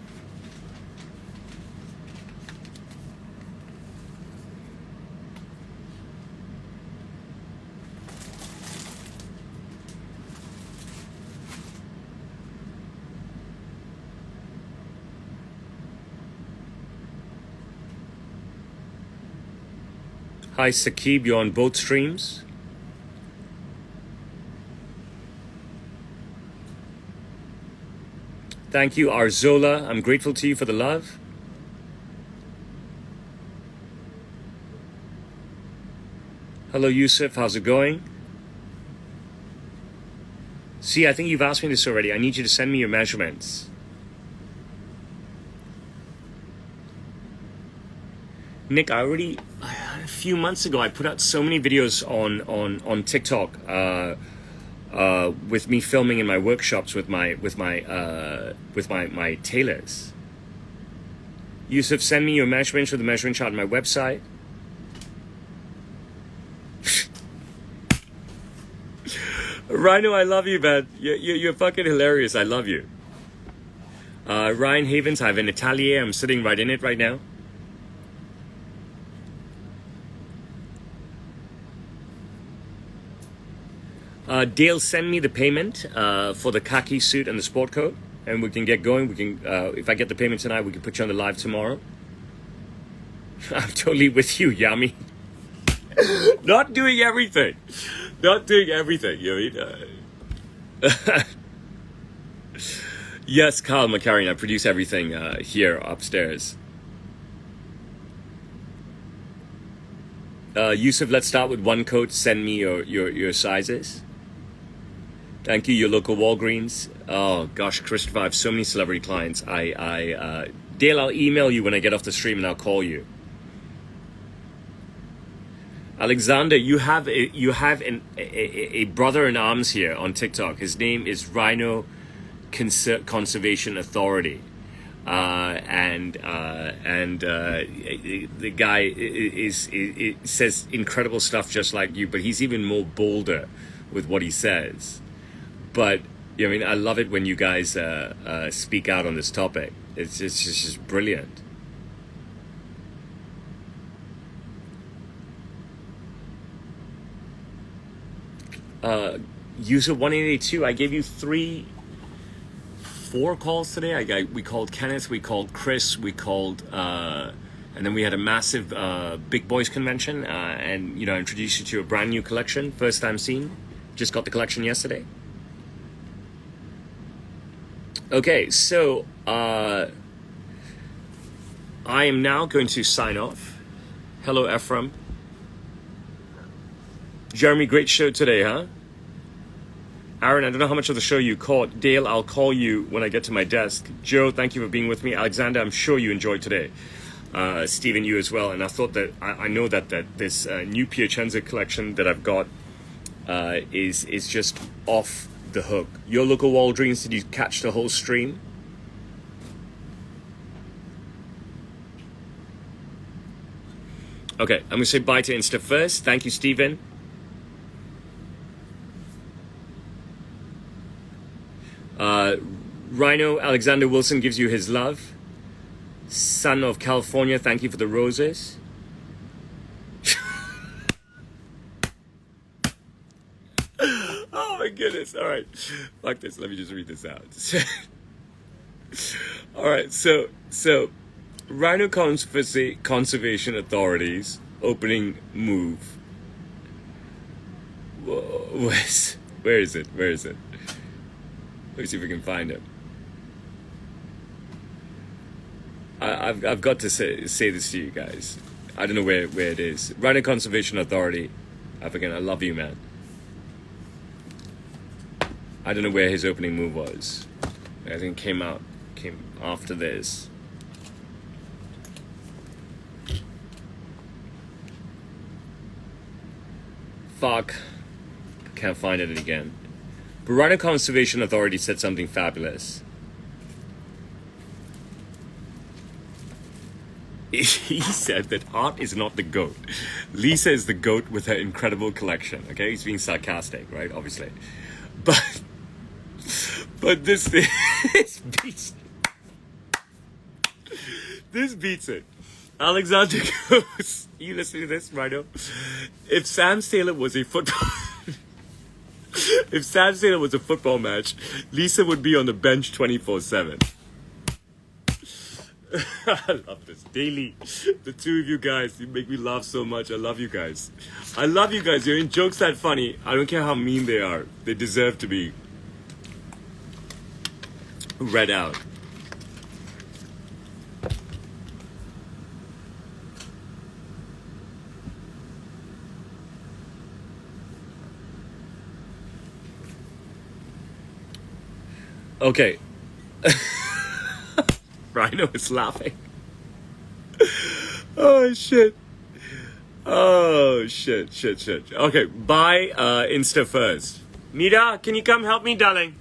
Hi, Sakib, you're on both streams. Thank you, Arzola. I'm grateful to you for the love. Hello, Yusuf. How's it going? See, I think you've asked me this already. I need you to send me your measurements. Nick, a few months ago, I put out so many videos on TikTok with me filming in my workshops with my tailors. Yusuf, send me your measurements for the measuring chart on my website. Rhino, I love you, man. You're fucking hilarious. I love you. Ryan Havens, I have an atelier. I'm sitting right in it right now. Dale, send me the payment for the khaki suit and the sport coat, and we can get going. We can, if I get the payment tonight, we can put you on the live tomorrow. I'm totally with you, Yami. Not doing everything. Not doing everything, you know. Yes, Carl McCarran, I produce everything here upstairs. Yusuf, let's start with one coat. Send me your sizes. Thank you, your local Walgreens. Oh gosh, Christopher, I have so many celebrity clients. Dale, I'll email you when I get off the stream and I'll call you. Alexander, you have a brother in arms here on TikTok. His name is Rhino Conservation Authority, and the guy says incredible stuff just like you, but he's even more bolder with what he says. But I mean, I love it when you guys speak out on this topic. It's just brilliant. User 1882, I gave you 4 calls today. We called Kenneth, we called Chris, we called, and then we had a massive Big Boys convention, and I introduced you to a brand new collection, first time seen. Just got the collection yesterday. Okay, so I am now going to sign off. Hello, Ephraim. Jeremy, great show today, huh? Aaron, I don't know how much of the show you caught. Dale, I'll call you when I get to my desk. Joe, thank you for being with me. Alexander, I'm sure you enjoyed today. Stephen, you as well. And I thought that I know that this new Piacenza collection that I've got is just off the hook. Your local Walgreens, did you catch the whole stream? Okay, I'm going to say bye to Insta first. Thank you, Stephen. Rhino, Alexander Wilson gives you his love. Son of California, thank you for the roses. Oh my goodness. All right. Fuck this. Let me just read this out. All right. So Rhino Conservation Authority's opening move. Where is it? Let me see if we can find it. I've got to say this to you guys. I don't know where it is. Rhino Conservation Authority. I love you, man. I don't know where his opening move was. I think it came after this. Fuck. Can't find it again. But Rhino Conservation Authority said something fabulous. He said that art is not the GOAT. Lisa is the GOAT with her incredible collection. Okay, he's being sarcastic, right? Obviously. But this beats it. Alexander goes, you listen to this, Rhino? If Sam Tailor was a football match, Lisa would be on the bench 24/7. I love this. Daily, the two of you guys, you make me laugh so much. I love you guys. You're in jokes that funny. I don't care how mean they are. They deserve to be. read out. Okay. Rhino is laughing. Oh shit. Oh shit. Okay, bye Insta first. Mira, can you come help me, darling?